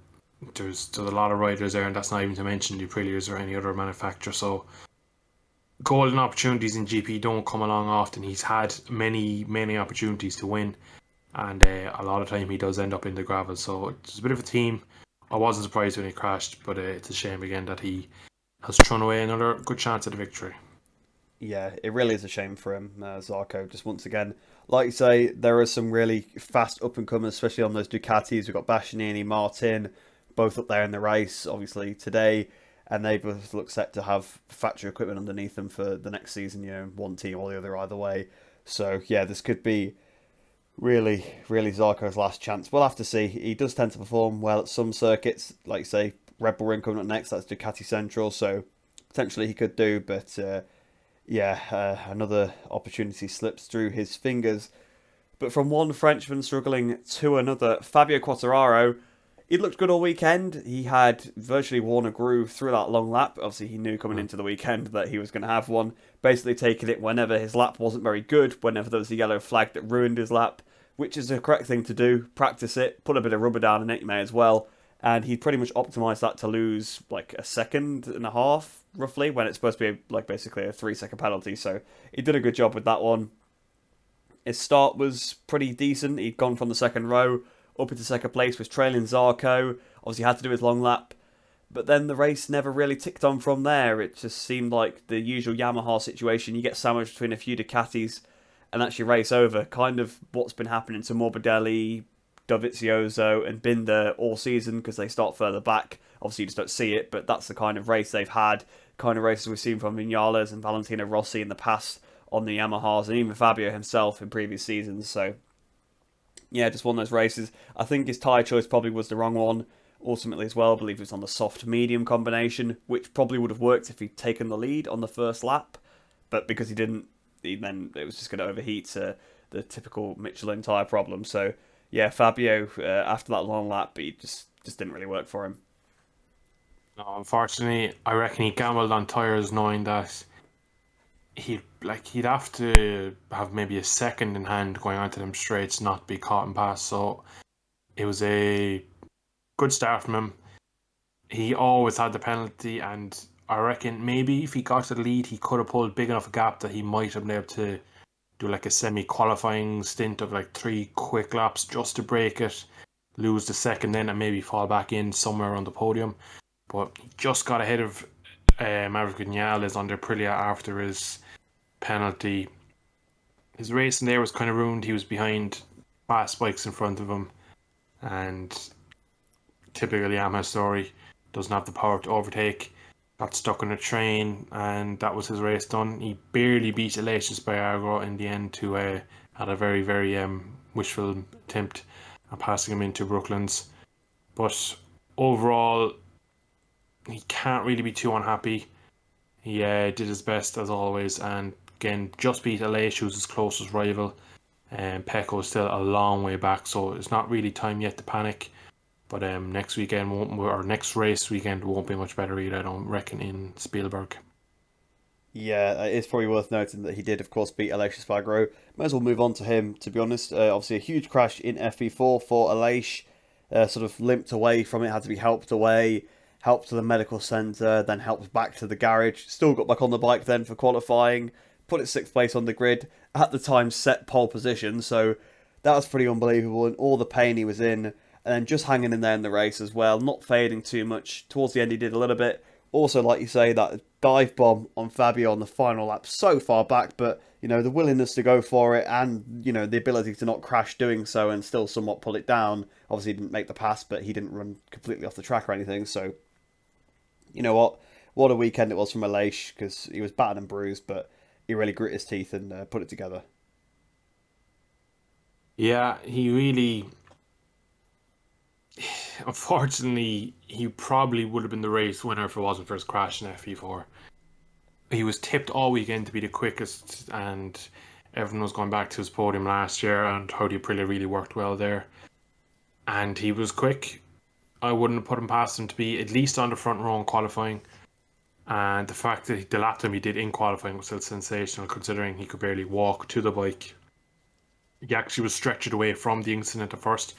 there's a lot of riders there, and that's not even to mention the Aprilias or any other manufacturer. So golden opportunities in GP don't come along often. He's had many opportunities to win, and a lot of time he does end up in the gravel. So it's a bit of a team. I wasn't surprised when he crashed, but it's a shame again that he has thrown away another good chance at a victory. Yeah, it really is a shame for him, Zarco. Just once again, like you say, there are some really fast up and comers, especially on those Ducatis. We've got Bastianini, Martin, both up there in the race, obviously today, and they both look set to have factory equipment underneath them for the next season. One team or the other, either way. So yeah, this could be really Zarco's last chance. We'll have to see. He does tend to perform well at some circuits, like you say, Red Bull Ring coming up next. That's Ducati Central, so potentially he could do, but. Another opportunity slips through his fingers. But from one Frenchman struggling to another, Fabio Quartararo, he looked good all weekend. He had virtually worn a groove through that long lap. Obviously, he knew coming into the weekend that he was going to have one. Basically taking it whenever his lap wasn't very good, whenever there was a yellow flag that ruined his lap, which is the correct thing to do. Practice it, put a bit of rubber down in it, you may as well. And he pretty much optimised that to lose like a second and a half, roughly, when it's supposed to be like basically a 3-second penalty. So he did a good job with that one. His start was pretty decent. He'd gone from the second row up into second place, was trailing Zarco. Obviously had to do his long lap. But then the race never really ticked on from there. It just seemed like the usual Yamaha situation. You get sandwiched between a few Ducatis and actually race over. Kind of what's been happening to Morbidelli, Dovizioso and Binder all season because they start further back. Obviously, you just don't see it, but that's the kind of race they've had. Kind of races we've seen from Vinales and Valentino Rossi in the past on the Yamahas, and even Fabio himself in previous seasons. So, yeah, just one of those races. I think his tyre choice probably was the wrong one. Ultimately, as well, I believe it was on the soft-medium combination, which probably would have worked if he'd taken the lead on the first lap. But because he didn't, then it was just going to overheat the typical Michelin tyre problem. So, yeah, Fabio, after that long lap, he just didn't really work for him. No, unfortunately, I reckon he gambled on tyres knowing that he'd have to have maybe a second in hand going onto them straights, not be caught and pass. So it was a good start from him. He always had the penalty, and I reckon maybe if he got to the lead, he could have pulled big enough a gap that he might have been able to do like a semi-qualifying stint of like 3 quick laps just to break it, lose the second then, and maybe fall back in somewhere on the podium. But he just got ahead of Maverick Vinales on the Aprilia after his penalty. His racing there was kind of ruined. He was behind fast bikes in front of him, and typical Yamaha story, doesn't have the power to overtake. Got stuck on a train, and that was his race done. He barely beat Aleix Espargaro in the end to had a very wishful attempt at passing him into Brooklands. But overall, he can't really be too unhappy. He did his best as always, and again just beat Aleix, who's his closest rival. And Pecco is still a long way back, so it's not really time yet to panic. But next race weekend won't be much better either, I don't reckon, in Spielberg. Yeah, it's probably worth noting that he did, of course, beat Aleix Espargaro. Might as well move on to him, to be honest. Obviously, a huge crash in FP4 for Aleix. Sort of limped away from it, had to be helped away, helped to the medical centre, then helped back to the garage. Still got back on the bike then for qualifying. Put it 6th place on the grid. At the time, set pole position, so that was pretty unbelievable. And all the pain he was in, and then just hanging in there in the race as well, not fading too much. Towards the end, he did a little bit. Also, like you say, that dive bomb on Fabio on the final lap, so far back, but the willingness to go for it, and the ability to not crash doing so and still somewhat pull it down. Obviously, he didn't make the pass, but he didn't run completely off the track or anything. So, you know what a weekend it was from Aleix, because he was battered and bruised, but he really grit his teeth and put it together. Yeah, he really. Unfortunately, he probably would have been the race winner if it wasn't for his crash in FP4. He was tipped all weekend to be the quickest, and everyone was going back to his podium last year and how the Aprilia really worked well there. And he was quick. I wouldn't have put him past him to be at least on the front row in qualifying. And the fact that the lap time he did in qualifying was still sensational, considering he could barely walk to the bike. He actually was stretched away from the incident at first,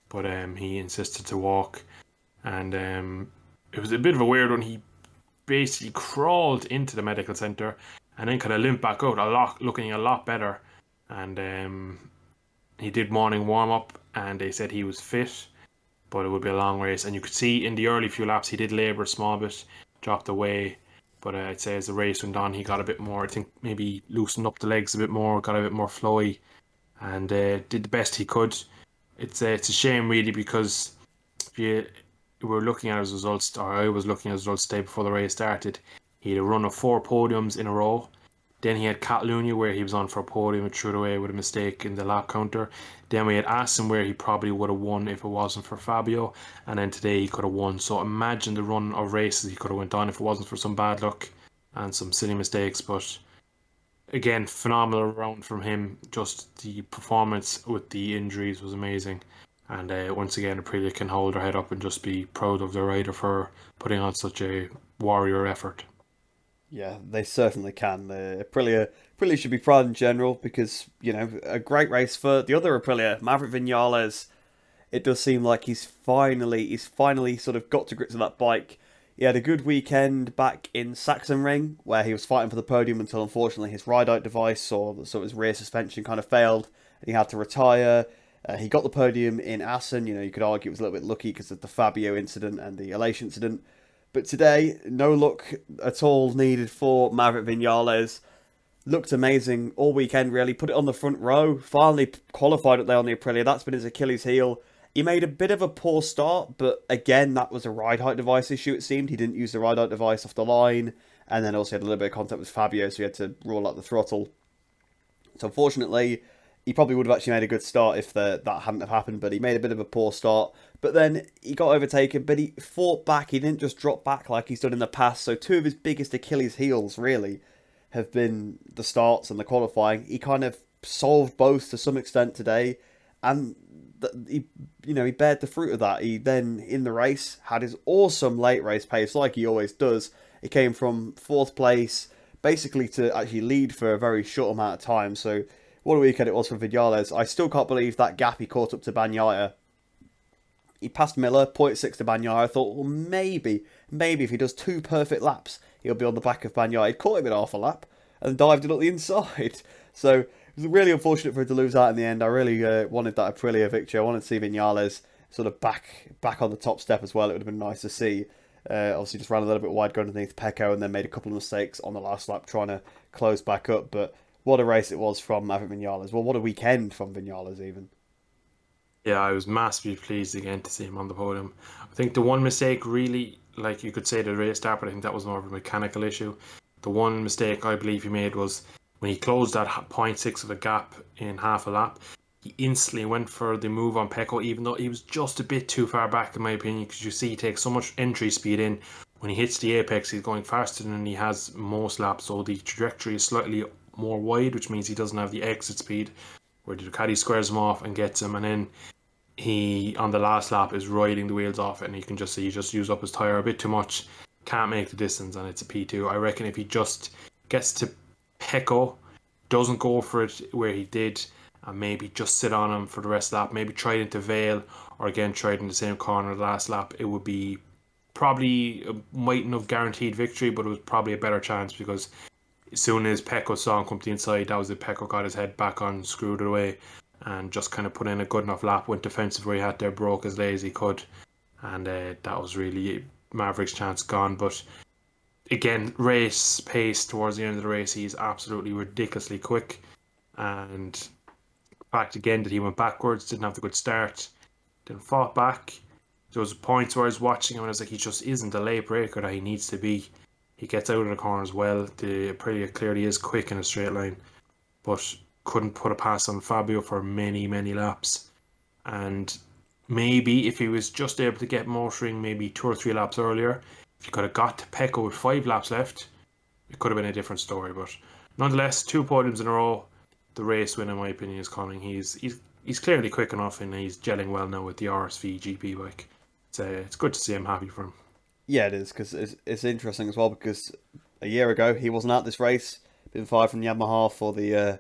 but he insisted to walk. And it was a bit of a weird one. He basically crawled into the medical centre and then kind of limped back out, looking a lot better. And he did morning warm-up, and they said he was fit, but it would be a long race. And you could see in the early few laps he did labour a small bit, dropped away. But I'd say as the race went on, he got a bit more, I think maybe loosened up the legs a bit more, got a bit more flowy, and did the best he could. It's a shame, really, because if you were looking at his results, or I was looking at his results the day before the race started, he had a run of 4 podiums in a row. Then he had Catalunya, where he was on for a podium and threw it away with a mistake in the lap counter. Then we had Assen, where he probably would have won if it wasn't for Fabio. And then today he could have won. So imagine the run of races he could have went on if it wasn't for some bad luck and some silly mistakes. But again, phenomenal round from him. Just the performance with the injuries was amazing. And once again, Aprilia can hold their head up and just be proud of their rider for putting on such a warrior effort. Yeah, they certainly can. Aprilia should be proud in general because, a great race for the other Aprilia, Maverick Vinales. It does seem like he's finally sort of got to grips with that bike. He had a good weekend back in Sachsenring where he was fighting for the podium until unfortunately his ride-out device or his rear suspension kind of failed and he had to retire. He got the podium in Assen. You could argue it was a little bit lucky because of the Fabio incident and the Aleix incident. But today, no luck at all needed for Maverick Vinales. Looked amazing all weekend, really. Put it on the front row. Finally qualified up there on the Aprilia. That's been his Achilles heel. He made a bit of a poor start, but again, that was a ride height device issue, it seemed. He didn't use the ride height device off the line. And then also had a little bit of contact with Fabio, so he had to roll out the throttle. So unfortunately, he probably would have actually made a good start if that hadn't have happened, but he made a bit of a poor start. But then he got overtaken, but he fought back. He didn't just drop back like he's done in the past. So 2 of his biggest Achilles heels, really, have been the starts and the qualifying. He kind of solved both to some extent today, and he bared the fruit of that. He then, in the race, had his awesome late race pace, like he always does. He came from 4th place, basically to actually lead for a very short amount of time. So what a weekend it was for Vinales. I still can't believe that gap he caught up to Bagnaia. He passed Miller, 0.6 to Bagnaia. I thought, well, maybe if he does 2 perfect laps, he'll be on the back of Bagnaia. He caught him in half a lap and dived it up the inside. So it was really unfortunate for him to lose out in the end. I really wanted that Aprilia victory. I wanted to see Vinales sort of back on the top step as well. It would have been nice to see. Obviously just ran a little bit wide going underneath Pecco and then made a couple of mistakes on the last lap trying to close back up. But what a race it was from Maverick Vinales. Well, what a weekend from Vinales even. Yeah, I was massively pleased again to see him on the podium. I think the one mistake really, like you could say the race start, but I think that was more of a mechanical issue. The one mistake I believe he made was when he closed that 0.6 of a gap in half a lap, he instantly went for the move on Pecco, even though he was just a bit too far back in my opinion, because you see he takes so much entry speed in. When he hits the apex, he's going faster than he has most laps, so the trajectory is slightly more wide, which means he doesn't have the exit speed where the Ducati squares him off and gets him, and then he on the last lap is riding the wheels off it, and you can just see he just used up his tyre a bit too much, can't make the distance, and it's a P2. I reckon if he just gets to Pecco, doesn't go for it where he did, and maybe just sit on him for the rest of the lap, maybe try it into Vale or again try it in the same corner the last lap, it would be probably mightn't have guaranteed victory, but it was probably a better chance, because as soon as Pecco saw him come to the inside, that was it. Pecco got his head back on, screwed it away, and just kind of put in a good enough lap, went defensive where he had there, broke as late as he could, and that was really Maverick's chance gone. But again, race pace towards the end of the race, he's absolutely ridiculously quick, and the fact again that he went backwards, didn't have the good start, then fought back. There was points where I was watching him and I was like, he just isn't the late breaker that he needs to be. He gets out of the corners well. The Aprilia clearly is quick in a straight line, but couldn't put a pass on Fabio for many, many laps. And maybe if he was just able to get motoring maybe 2 or 3 laps earlier, if he could have got to Pecco with 5 laps left, it could have been a different story. But nonetheless, 2 podiums in a row. The race win, in my opinion, is coming. He's clearly quick enough, and he's gelling well now with the RSV GP bike. it's good to see him happy for him. Yeah, it is, because it's interesting as well, because a year ago he wasn't at this race, been fired from Yamaha for the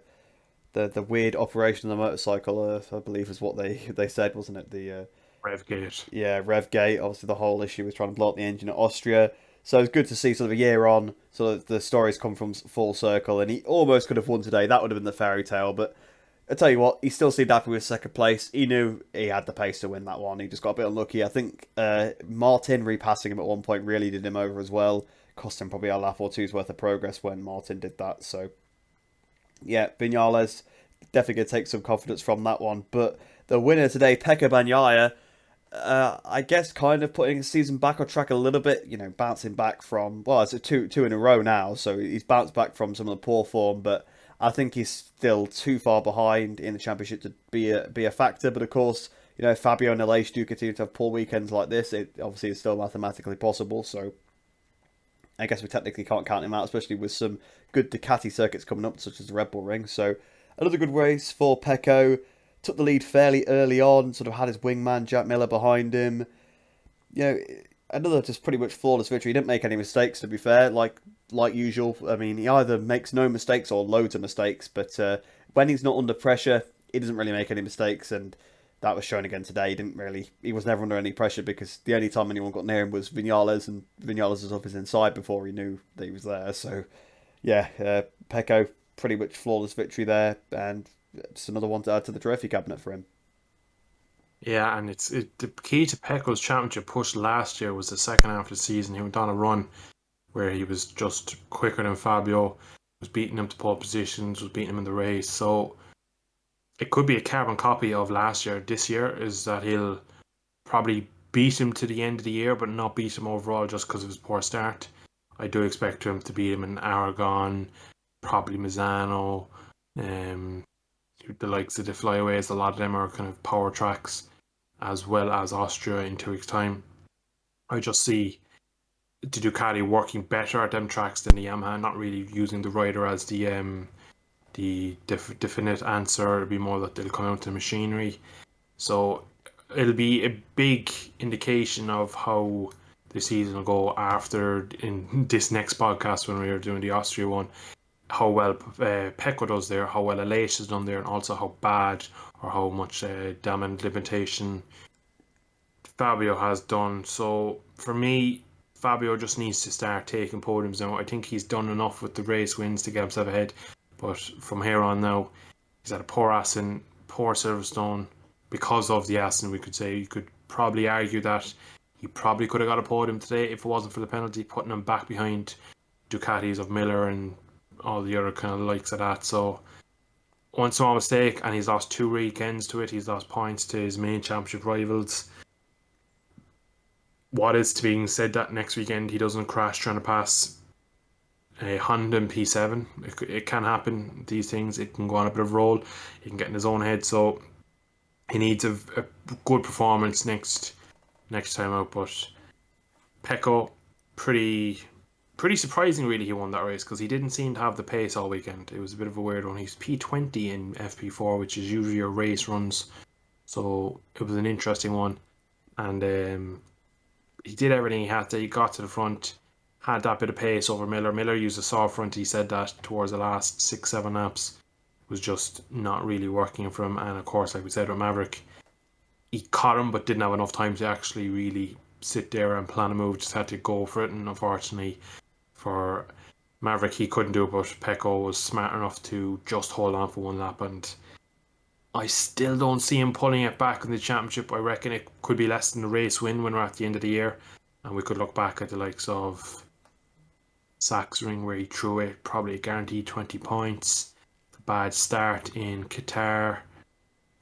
weird operation of the motorcycle, I believe is what they said, wasn't it? Revgate. Yeah, Revgate, obviously the whole issue with trying to blow up the engine at Austria. So it's good to see sort of a year on, sort of the stories come from full circle, and he almost could have won today. That would have been the fairy tale, but I tell you what, he still seemed happy with second place. He knew he had the pace to win that one. He just got a bit unlucky. I think Martin repassing him at one point really did him over as well. Cost him probably a lap or two's worth of progress when Martin did that. So, yeah, Vinales definitely going to take some confidence from that one. But the winner today, Pecco Bagnaia, I guess kind of putting his season back on track a little bit. You know, bouncing back from, well, it's a two in a row now. So he's bounced back from some of the poor form, but I think he's still too far behind in the championship to be a factor. But of course, you know, Fabio and Aleix do continue to have poor weekends like this. It obviously is still mathematically possible. So I guess we technically can't count him out, especially with some good Ducati circuits coming up, such as the Red Bull Ring. So another good race for Pecco. Took the lead fairly early on. Sort of had his wingman Jack Miller behind him. You know, another just pretty much flawless victory. He didn't make any mistakes, to be fair, like usual. I mean, he either makes no mistakes or loads of mistakes, but when he's not under pressure, he doesn't really make any mistakes, and that was shown again today. He was never under any pressure, because the only time anyone got near him was Vinales, and Vinales was off his inside before he knew that he was there. So, yeah, Pecco, pretty much flawless victory there, and just another one to add to the trophy cabinet for him. Yeah, and the key to Pecco's championship push last year was the second half of the season. He went on a run where he was just quicker than Fabio, was beating him to pole positions, was beating him in the race. So it could be a carbon copy of last year. This year is that he'll probably beat him to the end of the year, but not beat him overall just because of his poor start. I do expect him to beat him in Aragon, probably Misano, the likes of the flyaways. A lot of them are kind of power tracks, as well as Austria in 2 weeks' time. I just see the Ducati working better at them tracks than the Yamaha, not really using the rider as the definite answer. It'll be more that they'll come out to the machinery. So it'll be a big indication of how the season will go after, in this next podcast when we are doing the Austria one, how well Pecco does there, how well Aleix has done there, and also how bad or how much damage limitation Fabio has done. So for me, Fabio just needs to start taking podiums now. I think he's done enough with the race wins to get himself ahead, but from here on now, he's had a poor Aston, poor Silverstone. Because of the Aston, we could say, you could probably argue that he probably could have got a podium today if it wasn't for the penalty, putting him back behind Ducatis of Miller and all the other kind of likes of that. So one small mistake and he's lost 2 weekends to it. He's lost points to his main championship rivals. What is to being said that next weekend he doesn't crash trying to pass a Honda in P7. It can happen, these things. It can go on a bit of a roll. He can get in his own head. So he needs a good performance next time out. But Pecco, pretty surprising really he won that race, because he didn't seem to have the pace all weekend. It was a bit of a weird one. He's P20 in FP4, which is usually your race runs. So it was an interesting one. And he did everything he had to. He got to the front, had that bit of pace over Miller. Miller used a soft front. He said that towards the last 6-7 laps was just not really working for him. And of course, like we said with Maverick, he caught him but didn't have enough time to actually really sit there and plan a move. Just had to go for it. And unfortunately for Maverick, he couldn't do it, but Pecco was smart enough to just hold on for 1 lap. And I still don't see him pulling it back in the championship. I reckon it could be less than the race win when we're at the end of the year, and we could look back at the likes of Sachsenring, where he threw it probably a guaranteed 20 points, the bad start in Qatar,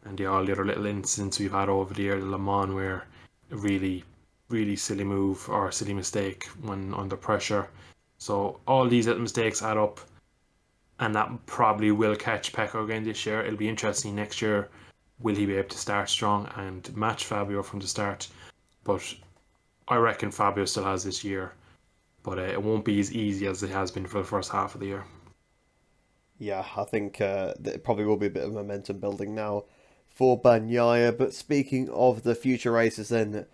and all the other little incidents we've had over the year, the Le Mans, where a really, really silly move or a silly mistake when under pressure. So all these little mistakes add up, and that probably will catch Pecco again this year. It'll be interesting next year. Will he be able to start strong and match Fabio from the start? But I reckon Fabio still has this year, but it won't be as easy as it has been for the first half of the year. Yeah, I think it probably will be a bit of momentum building now for Bagnaia. But speaking of the future races then,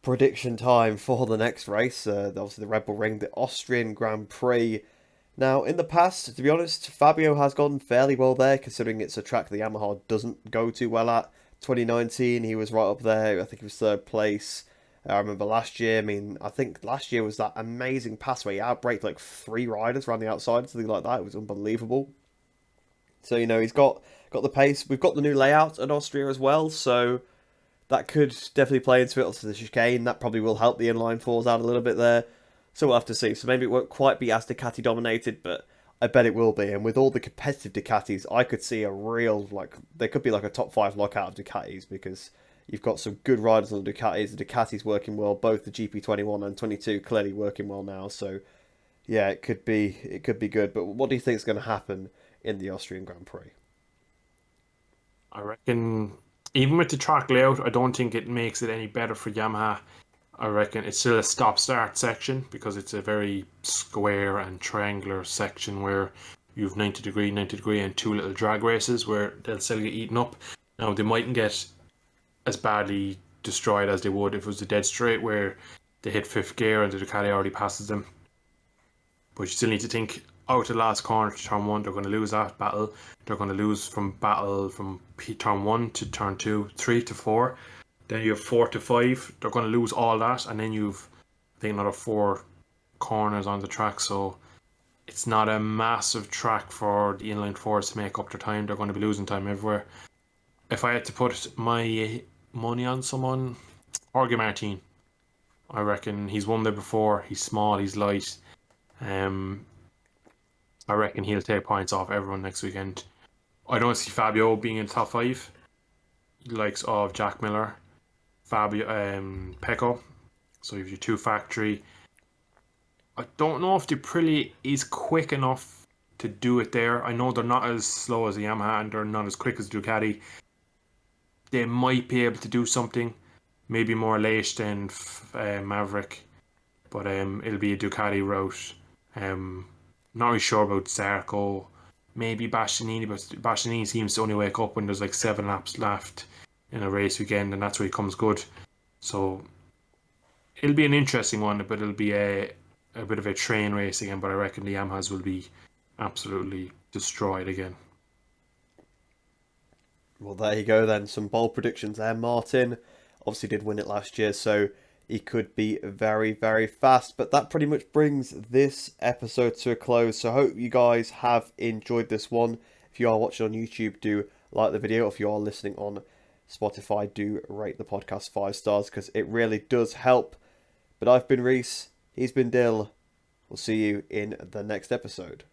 prediction time for the next race. Obviously, the Red Bull Ring, the Austrian Grand Prix. Now, in the past, to be honest, Fabio has gone fairly well there, considering it's a track that Yamaha doesn't go too well at. 2019, he was right up there. I think he was third place. I remember last year. I mean, I think last year was that amazing pass where he outbraked like 3 riders around the outside, something like that. It was unbelievable. So, he's got the pace. We've got the new layout at Austria as well, so that could definitely play into it. Also, the chicane, that probably will help the inline fours out a little bit there. So we'll have to see. So maybe it won't quite be as Ducati dominated, but I bet it will be. And with all the competitive Ducatis, I could see a real, there could be like a top 5 lockout of Ducatis, because you've got some good riders on the Ducatis. The Ducati's working well, both the GP21 and 22 clearly working well now. So yeah, it could be good. But what do you think is going to happen in the Austrian Grand Prix? I reckon even with the track layout, I don't think it makes it any better for Yamaha. I reckon it's still a stop-start section because it's a very square and triangular section where you've 90 degree, and 2 little drag races where they'll still get eaten up. Now, they mightn't get as badly destroyed as they would if it was a dead straight where they hit 5th gear and the Ducati already passes them. But you still need to think out the last corner to turn 1, they're going to lose that battle. They're going to lose from turn 1 to turn 2, 3 to 4. Then you have 4 to 5. They're going to lose all that. And then you've, I think, another 4 corners on the track. So it's not a massive track for the inline fours to make up their time. They're going to be losing time everywhere. If I had to put my money on someone, Jorge Martin. I reckon he's won there before. He's small, he's light. I reckon he'll take points off everyone next weekend. I don't see Fabio being in top 5. Likes of Jack Miller, Fabio, Pecco. So if you're 2 factory, I don't know if the Aprilia is quick enough to do it there. I know they're not as slow as the Yamaha and they're not as quick as Ducati. They might be able to do something, maybe more late than Maverick, but it'll be a Ducati route. Not really sure about Zarco, maybe Bastianini, but Bastianini seems to only wake up when there's like 7 laps left in a race weekend, and that's where he comes good. So it'll be an interesting one, but it'll be a bit of a train race again. But I reckon the Yamahas will be absolutely destroyed again. Well, there you go then. Some bold predictions there. Martin obviously did win it last year, so he could be very, very fast. But that pretty much brings this episode to a close. So I hope you guys have enjoyed this one. If you are watching on YouTube, do like the video. If you are listening on Spotify, do rate the podcast 5 stars because it really does help. But I've been Reese. He's been Dill. We'll see you in the next episode.